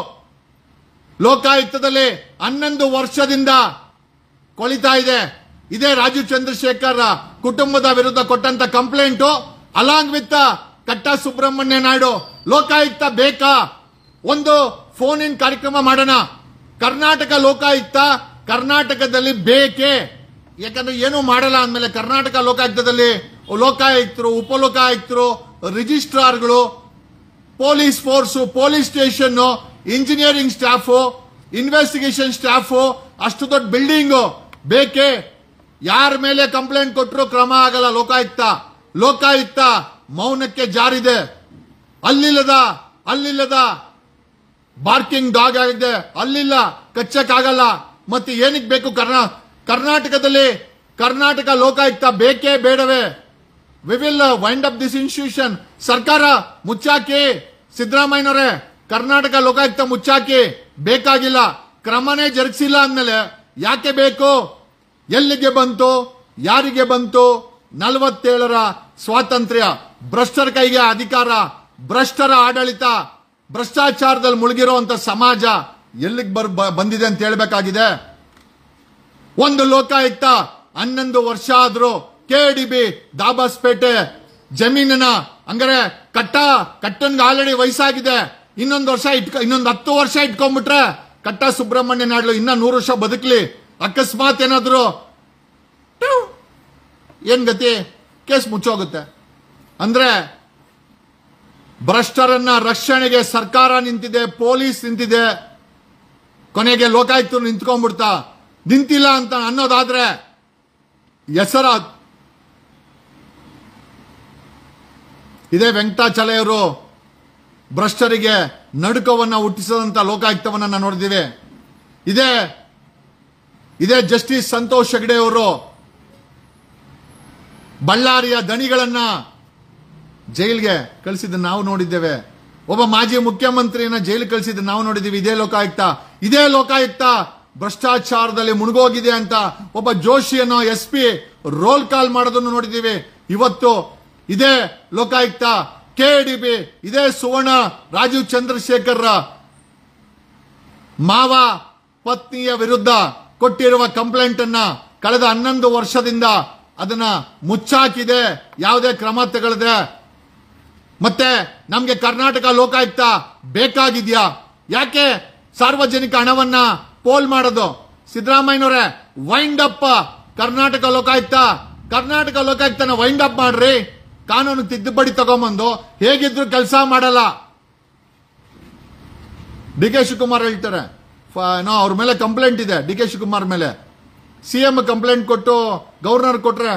ಲೋಕಾಯುಕ್ತದಲ್ಲಿ 11 ವರ್ಷದಿಂದ ಕೊಳಿತಾ ಇದೆ. ಇದೇ ರಾಜೀವ್ ಚಂದ್ರಶೇಖರ್ ಕುಟುಂಬದ ವಿರುದ್ಧ ಕೊಟ್ಟಂತ ಕಂಪ್ಲೇಂಟು ಅಲಾಂಗ್ ವಿತ್ ಕಟ್ಟಾ ಸುಬ್ರಹ್ಮಣ್ಯ ನಾಯ್ಡು. ಲೋಕಾಯುಕ್ತ ಬೇಕಾ? ಒಂದು ಫೋನ್ ಇನ್ ಕಾರ್ಯಕ್ರಮ ಮಾಡೋಣ. ಕರ್ನಾಟಕ ಲೋಕಾಯುಕ್ತ ಕರ್ನಾಟಕದಲ್ಲಿ ಬೇಕೇ? ಯಾಕಂದ್ರೆ ಏನು ಮಾಡಲ್ಲ ಅಂದ್ಮೇಲೆ ಕರ್ನಾಟಕ ಲೋಕಾಯುಕ್ತದಲ್ಲಿ ಲೋಕಾಯುಕ್ತರು, ಉಪಲೋಕಾಯುಕ್ತರು, ರಿಜಿಸ್ಟ್ರಾರ್ಗಳು, police force, police station, engineering staff, investigation staff, ಅಷ್ಟು ದೊಡ್ಡ ಬಿಲ್ಡಿಂಗ್ ಬೇಕೇ? ಯಾರ ಮೇಲೆ ಕಂಪ್ಲೇಂಟ್ ಕೊಟ್ಟರು ಕ್ರಮ ಆಗಲ್ಲ. ಲೋಕಾಯುಕ್ತ ಮೌನಕ್ಕೆ ಜಾರಿದೆ. ಅಲ್ಲಿಲ್ಲದ ಬಾರ್ಕಿಂಗ್ ಡಾಗ್ ಆಗಿದೆ. ಅಲ್ಲಿಲ್ಲ, ಕಚ್ಚಕ್ಕಾಗಲ್ಲ. ಮತ್ತೆ ಏನಕ್ಕೆ ಬೇಕು ಕರ್ನಾಟಕದಲ್ಲಿ? ಕರ್ನಾಟಕ ಲೋಕಾಯುಕ್ತ ಬೇಕೇ ಬೇಡವೇ? We will wind up this institution. ಸರ್ಕಾರ ಮುಚ್ಚಾಕಿ, ಸಿದ್ದರಾಮಯ್ಯನವರೇ ಕರ್ನಾಟಕ ಲೋಕಾಯುಕ್ತ ಮುಚ್ಚಾಕಿ. ಬೇಕಾಗಿಲ್ಲ, ಕ್ರಮನೇ ಜರುಗಿಸಿಲ್ಲ ಅಂದ್ಮೇಲೆ ಯಾಕೆ ಬೇಕು? ಎಲ್ಲಿಗೆ ಬಂತು? ಯಾರಿಗೆ ಬಂತು? 47ರ ಸ್ವಾತಂತ್ರ್ಯ, ಭ್ರಷ್ಟರ ಕೈಗೆ ಅಧಿಕಾರ, ಭ್ರಷ್ಟರ ಆಡಳಿತ, ಭ್ರಷ್ಟಾಚಾರದಲ್ಲಿ ಮುಳುಗಿರುವಂತ ಸಮಾಜ ಎಲ್ಲಿಗೆ ಬಂದಿದೆ ಅಂತ ಹೇಳ್ಬೇಕಾಗಿದೆ. ಒಂದು ಲೋಕಾಯುಕ್ತ 11 ವರ್ಷ ಆದ್ರೂ KDB ದಾಬಾಸ್ಪೇಟೆ ಜಮೀನಿನ ಹಂಗಾರೆ ಕಟ್ಟನ್ಗೆ ಆಲ್ರೆಡಿ ವಯಸ್ಸಾಗಿದೆ. ಇನ್ನೊಂದು 10 ವರ್ಷ ಇಟ್ಕೊಂಡ್ಬಿಟ್ರೆ ಕಟ್ಟಾ ಸುಬ್ರಹ್ಮಣ್ಯ ನಾಯ್ಡು ಇನ್ನ 100 ವರ್ಷ ಬದುಕಲಿ. ಅಕಸ್ಮಾತ್ ಏನಾದ್ರು ಏನ್ ಗತಿ? ಕೇಸ್ ಮುಚ್ಚೋಗುತ್ತೆ. ಅಂದ್ರೆ ಭ್ರಷ್ಟರನ್ನ ರಕ್ಷಣೆಗೆ ಸರ್ಕಾರ ನಿಂತಿದೆ, ಪೊಲೀಸ್ ನಿಂತಿದೆ, ಕೊನೆಗೆ ಲೋಕಾಯುಕ್ತರು ನಿಂತಿಲ್ಲ ಅಂತ ಅನ್ನೋದಾದ್ರೆ ಹೆಸರ ಇದೇ ವೆಂಕಟಾಚಲಯವರು ಭ್ರಷ್ಟರಿಗೆ ನಡುಕವನ್ನ ಹುಟ್ಟಿಸದಂತ ಲೋಕಾಯುಕ್ತವನ್ನ ನೋಡಿದ್ದೀವಿ. ಇದೇ ಜಸ್ಟಿಸ್ ಸಂತೋಷ್ ಹೆಗ್ಡೆ ಅವರು ಬಳ್ಳಾರಿಯ ದಣಿಗಳನ್ನ ಜೈಲ್ಗೆ ಕಳಿಸಿದ ನಾವು ನೋಡಿದ್ದೇವೆ. ಒಬ್ಬ ಮಾಜಿ ಮುಖ್ಯಮಂತ್ರಿಯನ್ನ ಜೈಲು ಕಳಿಸಿದ ನಾವು ನೋಡಿದ್ದೀವಿ. ಇದೇ ಲೋಕಾಯುಕ್ತ ಭ್ರಷ್ಟಾಚಾರದಲ್ಲಿ ಮುಳುಗೋಗಿದೆ ಅಂತ ಒಬ್ಬ ಜೋಶಿಯನ್ನು SP ರೋಲ್ ಕಾಲ್ ಮಾಡೋದನ್ನು ನೋಡಿದ್ದೀವಿ. ಇವತ್ತು ಇದೇ ಲೋಕಾಯುಕ್ತ KDB, ಇದೇ ಸುವರ್ಣ ರಾಜೀವ್ ಚಂದ್ರಶೇಖರ್ ಮಾವ ಪತ್ನಿಯ ವಿರುದ್ಧ ಕೊಟ್ಟಿರುವ ಕಂಪ್ಲೇಂಟ್ ಅನ್ನ ಕಳೆದ 11 ವರ್ಷದಿಂದ ಅದನ್ನ ಮುಚ್ಚಾಕಿದೆ. ಯಾವುದೇ ಕ್ರಮ ತಗೊಳ್ಳದೆ. ಮತ್ತೆ ನಮ್ಗೆ ಕರ್ನಾಟಕ ಲೋಕಾಯುಕ್ತ ಬೇಕಾಗಿದ್ಯಾ? ಯಾಕೆ ಸಾರ್ವಜನಿಕ ಹಣವನ್ನ ಪೋಲ್ ಮಾಡೋದು? ಸಿದ್ದರಾಮಯ್ಯನವರೇ ವೈಂಡ್ ಅಪ್ ಕರ್ನಾಟಕ ಲೋಕಾಯುಕ್ತನ ವೈಂಡ್ ಅಪ್ ಮಾಡ್ರಿ. ಕಾನೂನು ತಿದ್ದುಪಡಿ ತಗೊಂಬಂದು ಹೇಗಿದ್ರು ಕೆಲಸ ಮಾಡಲ್ಲ. DK ಶಿವಕುಮಾರ್ ಹೇಳ್ತಾರೆ, ಅವ್ರ ಮೇಲೆ ಕಂಪ್ಲೇಂಟ್ ಇದೆ. DK ಶಿವಕುಮಾರ್ ಮೇಲೆ ಸಿಎಂ ಕಂಪ್ಲೇಂಟ್ ಕೊಟ್ಟು ಗವರ್ನರ್ ಕೊಟ್ರೆ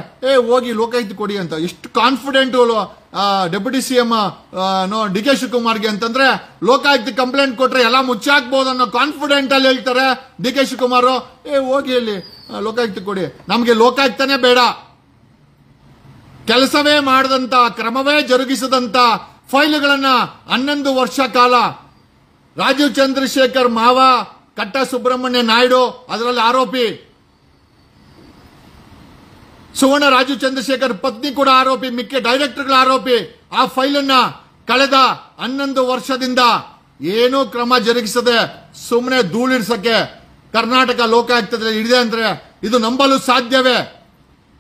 ಹೋಗಿ ಲೋಕಾಯುಕ್ತ ಕೊಡಿ ಅಂತ ಎಷ್ಟು confident deputy CM D K ಶಿವಕುಮಾರ್ಗೆ ಅಂತಂದ್ರೆ ಲೋಕಾಯುಕ್ತ ಕಂಪ್ಲೇಂಟ್ ಕೊಟ್ರೆ ಎಲ್ಲ ಮುಚ್ಚಾಕ್ಬಹುದು ಅನ್ನೋ ಕಾನ್ಫಿಡೆಂಟ್ ಅಲ್ಲಿ ಹೇಳ್ತಾರೆ ಡಿ ಕೆ ಶಿವಕುಮಾರ್. ಹೋಗಿ ಅಲ್ಲಿ ಲೋಕಾಯುಕ್ತ ಕೊಡಿ, ನಮ್ಗೆ ಲೋಕಾಯುಕ್ತನೇ ಬೇಡ. ಕೆಲಸವೇ ಮಾಡದಂತ, ಕ್ರಮವೇ ಜರುಗಿಸದಂತ ಫೈಲ್ಗಳನ್ನ 11 ವರ್ಷ ಕಾಲ ರಾಜೀವ್ ಚಂದ್ರಶೇಖರ್ ಮಾವ, ಕಟ್ಟ ಸುಬ್ರಹ್ಮಣ್ಯ ನಾಯ್ಡು ಅದರಲ್ಲಿ ಆರೋಪಿ, ಸುವರ್ಣ ರಾಜೀವ್ ಚಂದ್ರಶೇಖರ್ ಪತ್ನಿ ಕೂಡ ಆರೋಪಿ, ಮಿಕ್ಕ ಡೈರೆಕ್ಟರ್ಗಳ ಆರೋಪಿ. ಆ ಫೈಲನ್ನ ಕಳೆದ 11 ವರ್ಷದಿಂದ ಏನೂ ಕ್ರಮ ಜರುಗಿಸದೆ ಸುಮ್ಮನೆ ಧೂಳಿಡ್ಸಕ್ಕೆ ಕರ್ನಾಟಕ ಲೋಕಾಯುಕ್ತದಲ್ಲಿ ಹಿಡಿದೆ ಅಂದ್ರೆ ಇದು ನಂಬಲು ಸಾಧ್ಯವೇ?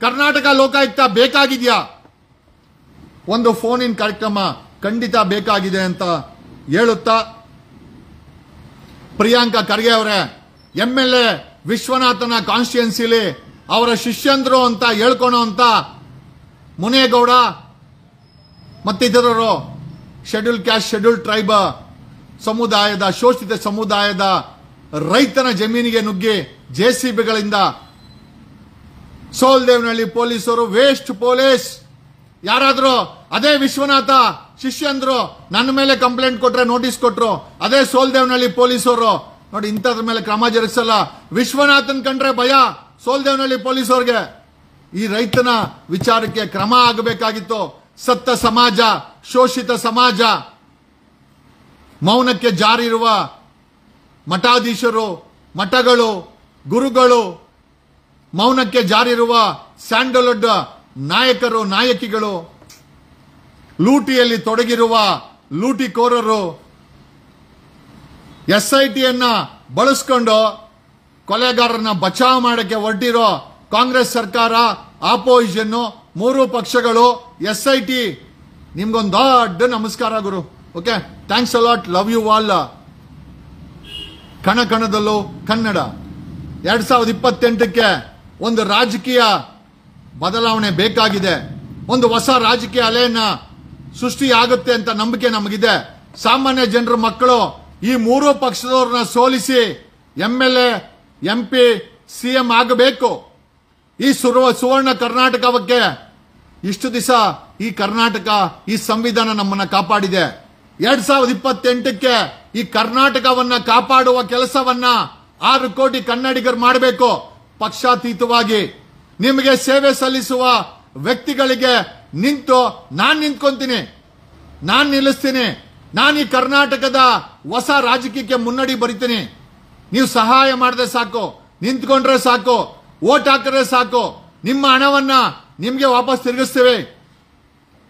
ಕರ್ನಾಟಕ ಲೋಕಾಯುಕ್ತ ಬೇಕಾಗಿದ್ಯಾ? ಒಂದು ಫೋನ್ ಇನ್ ಕಾರ್ಯಕ್ರಮ ಖಂಡಿತ ಬೇಕಾಗಿದೆ ಅಂತ ಹೇಳುತ್ತಾ, ಪ್ರಿಯಾಂಕಾ ಖರ್ಗೆ ಅವರೇ, MLA ವಿಶ್ವನಾಥನ ಕಾನ್ಸ್ಟಿಟ್ಯೂನ್ಸಿಲಿ ಅವರ ಶಿಷ್ಯಂದ್ರು ಅಂತ ಹೇಳ್ಕೊಳೋ ಅಂತ ಮುನೇಗೌಡ ಮತ್ತಿತರರು ಶೆಡ್ಯೂಲ್ ಕ್ಯಾಸ್ಟ್, ಶೆಡ್ಯೂಲ್ ಟ್ರೈಬ್ ಸಮುದಾಯದ, ಶೋಷಿತ ಸಮುದಾಯದ ರೈತನ ಜಮೀನಿಗೆ ನುಗ್ಗಿ JCBಗಳಿಂದ ಸೋಲ್ದೇವ್ನಹಳ್ಳಿ ಪೊಲೀಸರು ವೇಸ್ಟ್ ಪೊಲೀಸ್. ಯಾರಾದ್ರೂ ಅದೇ ವಿಶ್ವನಾಥ ಶಿಷ್ಯಂದ್ರು ನನ್ನ ಮೇಲೆ ಕಂಪ್ಲೇಂಟ್ ಕೊಟ್ರೆ, ನೋಟಿಸ್ ಕೊಟ್ರು, ಅದೇ ಸೋಲ್ದೇವ್ನಹಳ್ಳಿ ಪೊಲೀಸರು ನೋಡಿ ಇಂಥದ್ರ ಮೇಲೆ ಕ್ರಮ ಜರುಗಿಸಲ್ಲ. ವಿಶ್ವನಾಥನ್ ಕಂಡ್ರೆ ಭಯ ಸೋಲ್ದೇವ್ನಹಳ್ಳಿ ಪೊಲೀಸರಿಗೆ. ಈ ರೈತನ ವಿಚಾರಕ್ಕೆ ಕ್ರಮ ಆಗಬೇಕಾಗಿತ್ತು. ಸತ್ತ ಸಮಾಜ, ಶೋಷಿತ ಸಮಾಜ, ಮೌನಕ್ಕೆ ಜಾರಿರುವ ಮಠಾಧೀಶರು, ಮಠಗಳು, ಗುರುಗಳು, ಮೌನಕ್ಕೆ ಜಾರಿರುವ ಸ್ಯಾಂಡಲ್ವುಡ್ ನಾಯಕರು, ನಾಯಕಿಗಳು, ಲೂಟಿಯಲ್ಲಿ ತೊಡಗಿರುವ ಲೂಟಿಕೋರರು, SITಯನ್ನ ಬಳಸಿಕೊಂಡು ಕೊಲೆಗಾರರನ್ನ ಬಚಾವ್ ಮಾಡಕ್ಕೆ ಹೊರಟಿರೋ ಕಾಂಗ್ರೆಸ್ ಸರ್ಕಾರ, ಆಪೋಸಿಷನ್, 3 ಪಕ್ಷಗಳು, SIT ನಿಮ್ಗೊಂದು ದೊಡ್ಡ ನಮಸ್ಕಾರ ಗುರು. Okay, thanks a lot, love you all. ಕಣ ಕಣದಲ್ಲೂ ಕನ್ನಡ 2028ಕ್ಕೆ ಒಂದು ರಾಜಕೀಯ ಬದಲಾವಣೆ ಬೇಕಾಗಿದೆ. ಒಂದು ಹೊಸ ರಾಜಕೀಯ ಅಲೆಯನ್ನ ಸೃಷ್ಟಿಯಾಗುತ್ತೆ ಅಂತ ನಂಬಿಕೆ ನಮಗಿದೆ. ಸಾಮಾನ್ಯ ಜನರ ಮಕ್ಕಳು ಈ 3 ಪಕ್ಷದವ್ರನ್ನ ಸೋಲಿಸಿ MLA, MP, CM ಆಗಬೇಕು. ಈ ಸುವರ್ಣ ಕರ್ನಾಟಕಕ್ಕೆ ಇಷ್ಟು ದಿವಸ ಈ ಕರ್ನಾಟಕ, ಈ ಸಂವಿಧಾನ ನಮ್ಮನ್ನ ಕಾಪಾಡಿದೆ. 2028ಕ್ಕೆ ಈ ಕರ್ನಾಟಕವನ್ನ ಕಾಪಾಡುವ ಕೆಲಸವನ್ನ 6 ಕೋಟಿ ಕನ್ನಡಿಗರು ಮಾಡಬೇಕು. ಪಕ್ಷಾತೀತವಾಗಿ ನಿಮಗೆ ಸೇವೆ ಸಲ್ಲಿಸುವ ವ್ಯಕ್ತಿಗಳಿಗೆ ನಿಂತು ನಾನ್ ನಿಂತ್ಕೊಂತೀನಿ, ನಾನ್ ನಿಲ್ಲಿಸ್ತೀನಿ. ನಾನು ಈ ಕರ್ನಾಟಕದ ಹೊಸ ರಾಜಕೀಯಕ್ಕೆ ಮುನ್ನಡಿ ಬರಿತೀನಿ. ನೀವು ಸಹಾಯ ಮಾಡಿದ್ರೆ ಸಾಕು, ನಿಂತ್ಕೊಂಡ್ರೆ ಸಾಕು, ವೋಟ್ ಹಾಕಿದ್ರೆ ಸಾಕು. ನಿಮ್ಮ ಹಣವನ್ನ ನಿಮ್ಗೆ ವಾಪಸ್ ತಿರುಗಿಸ್ತೇವೆ.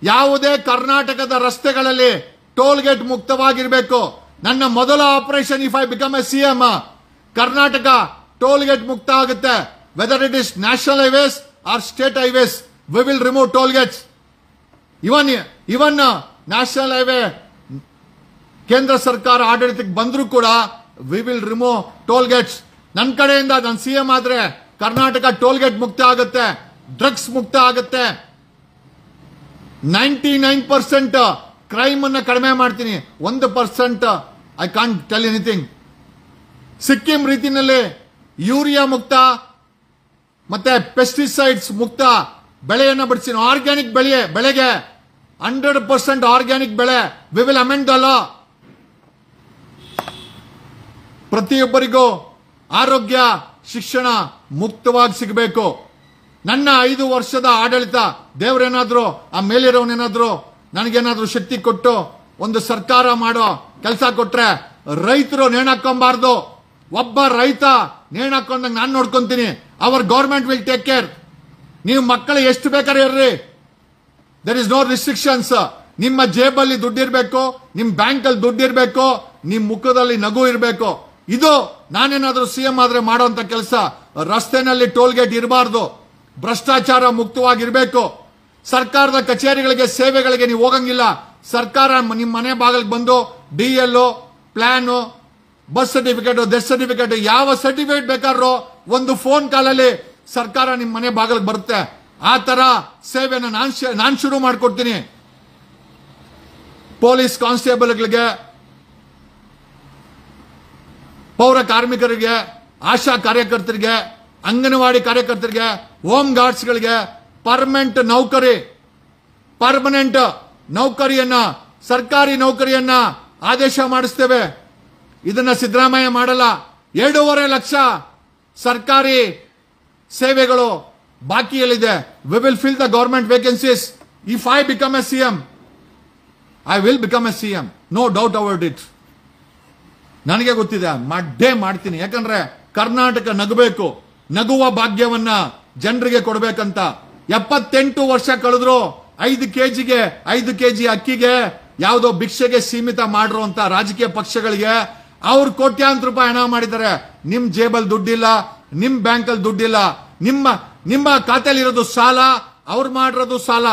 ಯಾವುದೇ ಕರ್ನಾಟಕದ ರಸ್ತೆಗಳಲ್ಲಿ ಟೋಲ್ ಗೇಟ್ ಮುಕ್ತವಾಗಿರಬೇಕು. ನನ್ನ ಮೊದಲ operation if I become a CM, Karnataka toll gate ಮುಕ್ತ ಆಗುತ್ತೆ. Whether it is national highways or state highways, we will remove toll gates. Even national highway ಕೇಂದ್ರ ಸರ್ಕಾರ ಆಡಳಿತಕ್ಕೆ ಬಂದರೂ ಕೂಡ we will remove toll gates. ನನ್ನ ಕಡೆಯಿಂದ ನಾನು CM ಆದ್ರೆ ಕರ್ನಾಟಕ ಟೋಲ್ ಗೇಟ್ ಮುಕ್ತ ಆಗುತ್ತೆ, ಡ್ರಗ್ಸ್ ಮುಕ್ತ ಆಗುತ್ತೆ. 99% ಕ್ರೈಮ್ ಅನ್ನ ಕಡಿಮೆ ಮಾಡ್ತೀನಿ. 1% I can't tell anything. Sikkim ರೀತಿಯಲ್ಲಿ ಯೂರಿಯಾ ಮುಕ್ತ ಮತ್ತೆ ಪೆಸ್ಟಿಸೈಡ್ಸ್ ಮುಕ್ತ ಬೆಳೆಯನ್ನ ಬಿಡಿಸ್ತೀನಿ. ಆರ್ಗ್ಯಾನಿಕ್ ಬೆಳೆಗೆ 100% ಆರ್ಗ್ಯಾನಿಕ್ ಬೆಳೆ. We will amend the law. ಪ್ರತಿಯೊಬ್ಬರಿಗೂ ಆರೋಗ್ಯ, ಶಿಕ್ಷಣ ಮುಕ್ತವಾಗಿ ಸಿಗಬೇಕು. ನನ್ನ 5 ವರ್ಷದ ಆಡಳಿತ, ದೇವರೇನಾದ್ರೂ ಆ ಮೇಲಿರೋನೇನಾದ್ರೂ ನನಗೇನಾದ್ರೂ ಶಕ್ತಿ ಕೊಟ್ಟು ಒಂದು ಸರ್ಕಾರ ಮಾಡೋ ಕೆಲಸ ಕೊಟ್ರೆ ರೈತರು ನೇಣಾಕೊಂಬಾರ್ದು. ಒಬ್ಬ ರೈತ ನೇಣಾಕೊಂಡಂಗೆ ನಾನು ನೋಡ್ಕೊಂತೀನಿ. Our government will take care. ನೀವು ಮಕ್ಕಳು ಎಷ್ಟು ಬೇಕಾದ್ರೆ ಇರ್ರಿ, ದರ್ ಇಸ್ ನೋ ರಿಸ್ಟ್ರಿಕ್ಷನ್ಸ್. ನಿಮ್ಮ ಜೇಬಲ್ಲಿ ದುಡ್ಡಿರ್ಬೇಕು, ನಿಮ್ ಬ್ಯಾಂಕ್ ಅಲ್ಲಿ ದುಡ್ಡಿರ್ಬೇಕು, ನಿಮ್ ಮುಖದಲ್ಲಿ ನಗು ಇರಬೇಕು. ಇದು ನಾನೇನಾದ್ರೂ CM ಆದ್ರೆ ಮಾಡೋಂತ ಕೆಲಸ. ರಸ್ತೆನಲ್ಲಿ ಟೋಲ್ ಗೇಟ್ ಇರಬಾರ್ದು. ಭ್ರಷ್ಟಾಚಾರ ಮುಕ್ತವಾಗಿರ್ಬೇಕು. ಸರ್ಕಾರದ ಕಚೇರಿಗಳಿಗೆ, ಸೇವೆಗಳಿಗೆ ನೀವು ಹೋಗಂಗಿಲ್ಲ. ಸರ್ಕಾರ ನಿಮ್ಮ ಮನೆ ಬಾಗಿಲಿಗೆ ಬಂದು DL, plan, bus certificate, death certificate, ಯಾವ ಸರ್ಟಿಫಿಕೇಟ್ ಬೇಕಾದ್ರೂ ಒಂದು ಫೋನ್ ಕಾಲಲ್ಲಿ ಸರ್ಕಾರ ನಿಮ್ಮ ಮನೆ ಬಾಗಿಲಿಗೆ ಬರುತ್ತೆ. ಆ ತರ ಸೇವೆನ ನಾನು ಶುರು ಮಾಡಿಕೊಡ್ತೀನಿ. ಪೊಲೀಸ್ ಕಾನ್ಸ್ಟೇಬಲ್ಗಳಿಗೆ, ಪೌರ ಕಾರ್ಮಿಕರಿಗೆ, ಆಶಾ ಕಾರ್ಯಕರ್ತರಿಗೆ, ಅಂಗನವಾಡಿ ಕಾರ್ಯಕರ್ತರಿಗೆ, ಹೋಮ್ ಗಾರ್ಡ್ಸ್ಗಳಿಗೆ ಪರ್ಮನೆಂಟ್ ನೌಕರಿಯನ್ನ, ಸರ್ಕಾರಿ ನೌಕರಿಯನ್ನ ಆದೇಶ ಮಾಡಿಸ್ತೇವೆ. ಇದನ್ನ ಸಿದ್ದರಾಮಯ್ಯ ಮಾಡಲ್ಲ. 2.5 ಲಕ್ಷ ಸರ್ಕಾರಿ ಸೇವೆಗಳು ಬಾಕಿಯಲ್ಲಿದೆ. We will fill the government vacancies. If I become a CM, I will become a CM, no doubt about it. ನನಗೆ ಗೊತ್ತಿದೆ, ಮಾಡ್ತೀನಿ. ಯಾಕಂದ್ರೆ ಕರ್ನಾಟಕ ನಗಬೇಕು, ನಗುವ ಭಾಗ್ಯವನ್ನ ಜನರಿಗೆ ಕೊಡಬೇಕಂತ. 78 ವರ್ಷ ಕಳೆದ್ರು 5 ಕೆಜಿ ಅಕ್ಕಿಗೆ ಯಾವುದೋ ಭಿಕ್ಷೆಗೆ ಸೀಮಿತ ಮಾಡಿರುವಂತ ರಾಜಕೀಯ ಪಕ್ಷಗಳಿಗೆ ಅವ್ರು ಕೋಟ್ಯಾಂತರ ರೂಪಾಯಿ ಹಣ ಮಾಡಿದ್ದಾರೆ. ನಿಮ್ ಜೇಬಲ್ ದುಡ್ಡಿಲ್ಲ, ನಿಮ್ ಬ್ಯಾಂಕಲ್ಲಿ ದುಡ್ಡಿಲ್ಲ, ನಿಮ್ಮ ಖಾತೆಯಲ್ಲಿ ಇರೋದು ಸಾಲ, ಅವ್ರು ಮಾಡಿರೋದು ಸಾಲ.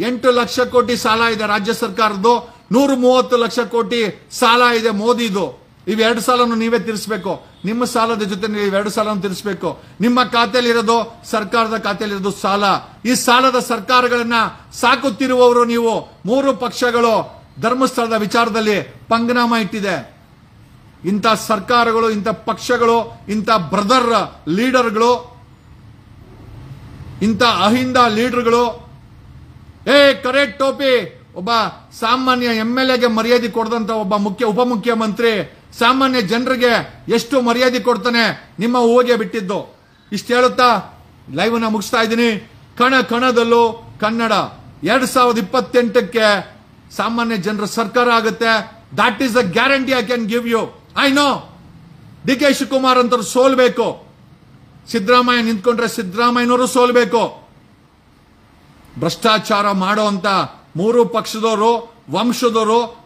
8 ಲಕ್ಷ ಕೋಟಿ ಸಾಲ ಇದೆ ರಾಜ್ಯ ಸರ್ಕಾರದ್ದು, 130 ಲಕ್ಷ ಕೋಟಿ ಸಾಲ ಇದೆ ಮೋದಿದು. ಇವೆರಡು ಸಾಲನು ನೀವೇ ತೀರಿಸಬೇಕು. ನಿಮ್ಮ ಸಾಲದ ಜೊತೆ ನೀವು ಇವೆರಡು ಸಾಲನ್ನು ತೀರಿಸಬೇಕು. ನಿಮ್ಮ ಖಾತೆಯಲ್ಲಿರೋದು, ಸರ್ಕಾರದ ಖಾತೆಯಲ್ಲಿರೋದು ಸಾಲ. ಈ ಸಾಲದ ಸರ್ಕಾರಗಳನ್ನ ಸಾಕುತ್ತಿರುವವರು ನೀವು. 3 ಪಕ್ಷಗಳು ಧರ್ಮಸ್ಥಳದ ವಿಚಾರದಲ್ಲಿ ಪಂಗನಾಮ ಇಟ್ಟಿದೆ. ಇಂಥ ಸರ್ಕಾರಗಳು, ಇಂಥ ಪಕ್ಷಗಳು, ಇಂಥ ಬ್ರದರ್ ಲೀಡರ್ಗಳು, ಇಂಥ ಅಹಿಂದ ಲೀಡರ್ಗಳು, ಕರೆಕ್ಟ್ ಟೋಪಿ, ಒಬ್ಬ ಸಾಮಾನ್ಯ MLAಗೆ ಮರ್ಯಾದೆ ಕೊಡದಂತ ಒಬ್ಬ ಉಪಮುಖ್ಯಮಂತ್ರಿ ಸಾಮಾನ್ಯ ಜನರಿಗೆ ಎಷ್ಟು ಮರ್ಯಾದೆ ಕೊಡ್ತಾನೆ, ನಿಮ್ಮ ಹೂವಿಗೆ ಬಿಟ್ಟಿದ್ದು. ಇಷ್ಟು ಹೇಳುತ್ತಾ ಲೈವ್ ನ ಮುಗಿಸ್ತಾ ಇದ್ದೀನಿ. ಕಣದಲ್ಲೂ ಕನ್ನಡ 2028ಕ್ಕೆ ಸಾಮಾನ್ಯ ಜನರ ಸರ್ಕಾರ ಆಗುತ್ತೆ. That is the guarantee I can give you. I know DK Shivakumar ಅಂತವ್ರು ಸೋಲ್ಬೇಕು, ಸಿದ್ದರಾಮಯ್ಯ ನಿಂತ್ಕೊಂಡ್ರೆ ಸಿದ್ದರಾಮಯ್ಯನವರು ಸೋಲ್ಬೇಕು. ಭ್ರಷ್ಟಾಚಾರ ಮಾಡುವಂತ 3 ಪಕ್ಷದವರು,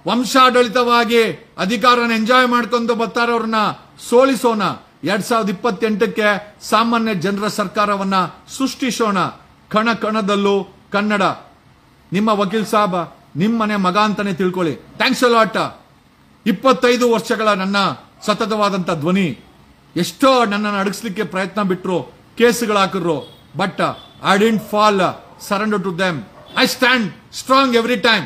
ವಂಶಾಡಳಿತವಾಗಿ ಅಧಿಕಾರನ ಎಂಜಾಯ್ ಮಾಡ್ಕೊಂಡು ಬರ್ತಾರೆ. ಅವ್ರನ್ನ ಸೋಲಿಸೋಣ. 2028ಕ್ಕೆ ಸಾಮಾನ್ಯ ಜನರ ಸರ್ಕಾರವನ್ನ ಸೃಷ್ಟಿಸೋಣ. ಕಣದಲ್ಲೂ ಕನ್ನಡ. ನಿಮ್ಮ ವಕೀಲ್ ಸಾಬ್ ನಿಮ್ಮ ಮನೆ ಮಗ ಅಂತಾನೆ ತಿಳ್ಕೊಳ್ಳಿ. Thanks a lot. 25 ವರ್ಷಗಳ ನನ್ನ ಸತತವಾದಂತ ಧ್ವನಿ. ಎಷ್ಟೋ ನನ್ನನ್ನು ಅಡಗಿಸ್ಲಿಕ್ಕೆ ಪ್ರಯತ್ನ ಬಿಟ್ರು, ಕೇಸುಗಳು ಹಾಕಿದ್ರು. But I didn't fall surrender to them. I stand strong every time.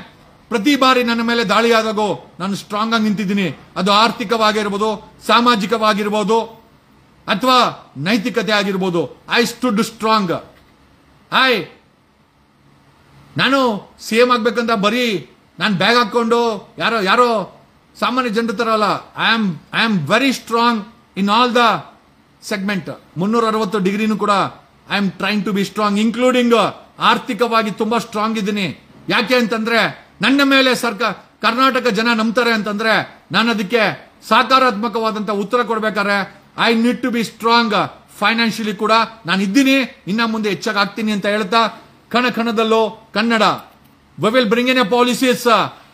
ಪ್ರತಿ ಬಾರಿ ನನ್ನ ಮೇಲೆ ದಾಳಿ ಆದಾಗೋ ನಾನು ಸ್ಟ್ರಾಂಗ್ ಆಗಿ ನಿಂತಿದ್ದೀನಿ. ಅದು ಆರ್ಥಿಕವಾಗಿರ್ಬೋದು, ಸಾಮಾಜಿಕವಾಗಿರ್ಬೋದು, ಅಥವಾ ನೈತಿಕತೆ ಆಗಿರ್ಬೋದು. I stood strong. ನಾನು CM ಆಗ್ಬೇಕಂತ ಬರೀ ನಾನು ಬ್ಯಾಗ್ ಹಾಕೊಂಡು ಯಾರೋ ಸಾಮಾನ್ಯ ಜನರ ತರ ಅಲ್ಲ. I am very strong in all the segment. 360 ಡಿಗ್ರಿನೂ ಕೂಡ I am trying to be strong, including ಆರ್ಥಿಕವಾಗಿ ತುಂಬಾ ಸ್ಟ್ರಾಂಗ್ ಇದ್ದೀನಿ. ಯಾಕೆ ಅಂತಂದ್ರೆ ನನ್ನ ಮೇಲೆ ಕರ್ನಾಟಕ ಜನ ನಂಬ್ತಾರೆ ಅಂತಂದ್ರೆ ನಾನು ಅದಕ್ಕೆ ಸಕಾರಾತ್ಮಕವಾದಂತ ಉತ್ತರ ಕೊಡ್ಬೇಕಾದ್ರೆ I need to be strong. Financially ಕೂಡ ನಾನು ಇದ್ದೀನಿ, ಇನ್ನ ಮುಂದೆ ಹೆಚ್ಚಾಗಿ ಆಗ್ತೀನಿ ಅಂತ ಹೇಳ್ತಾ, ಕಣದಲ್ಲೂ Kannada. We will bring in a policies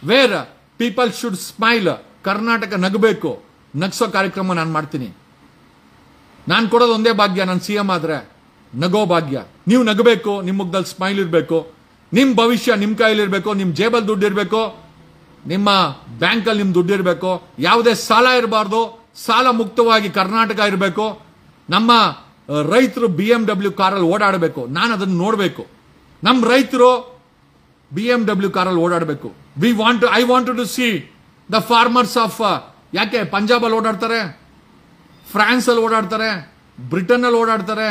where people should smile. Karnataka ನಗಬೇಕು. ನಗ್ಸೋ ಕಾರ್ಯಕ್ರಮ ನಾನು ಮಾಡ್ತೀನಿ. ನಾನು ಕೊಡೋದು ಒಂದೇ ಭಾಗ್ಯ, ನಾನು CM ಆದ್ರೆ ನಗೋ ಭಾಗ್ಯ. ನೀವು ನಗಬೇಕು, ನಿಮ್ಮ ಮುಖದಲ್ಲಿ ಸ್ಮೈಲ್ ಇರಬೇಕು, ನಿಮ್ ಭವಿಷ್ಯ ನಿಮ್ ಕೈಲಿರ್ಬೇಕು, ನಿಮ್ ಜೇಬಲ್ ದುಡ್ಡು ಇರಬೇಕು, ನಿಮ್ಮ ಬ್ಯಾಂಕಲ್ಲಿ ನಿಮ್ ದುಡ್ಡು ಇರಬೇಕು. ಯಾವುದೇ ಸಾಲ ಇರಬಾರ್ದು. ಸಾಲ ಮುಕ್ತವಾಗಿ ಕರ್ನಾಟಕ ಇರಬೇಕು. ನಮ್ಮ ರೈತರು BMW ಕಾರಲ್ಲಿ ಓಡಾಡಬೇಕು. ನಾನು ಅದನ್ನು ನೋಡಬೇಕು. ನಮ್ಮ ರೈತರು BMW ಕಾರಲ್ಲಿ ಓಡಾಡಬೇಕು. I want to see the farmers of. ಯಾಕೆ ಪಂಜಾಬ್ ಅಲ್ಲಿ ಓಡಾಡ್ತಾರೆ, ಫ್ರಾನ್ಸ್ ಅಲ್ಲಿ ಓಡಾಡ್ತಾರೆ, ಬ್ರಿಟನ್ ಅಲ್ಲಿ ಓಡಾಡ್ತಾರೆ,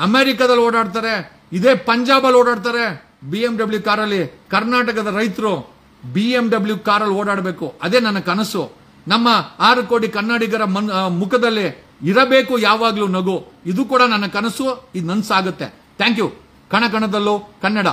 ಅಮೆರಿಕದಲ್ಲಿ ಓಡಾಡ್ತಾರೆ, ಇದೇ ಪಂಜಾಬ್ ಅಲ್ಲಿ ಓಡಾಡ್ತಾರೆ BMW ಕಾರಲ್ಲಿ. ಕರ್ನಾಟಕದ ರೈತರು BMW ಕಾರಲ್ಲಿ ಓಡಾಡಬೇಕು. ಅದೇ ನನ್ನ ಕನಸು. ನಮ್ಮ 6 ಕೋಟಿ ಕನ್ನಡಿಗರ ಮುಖದಲ್ಲಿ ಇರಬೇಕು ಯಾವಾಗ್ಲೂ ನಗು. ಇದು ಕೂಡ ನನ್ನ ಕನಸು. ಇದು ನನ್ಸಾಗುತ್ತೆ. Thank you. ಕಣದಲ್ಲೂ ಕನ್ನಡ.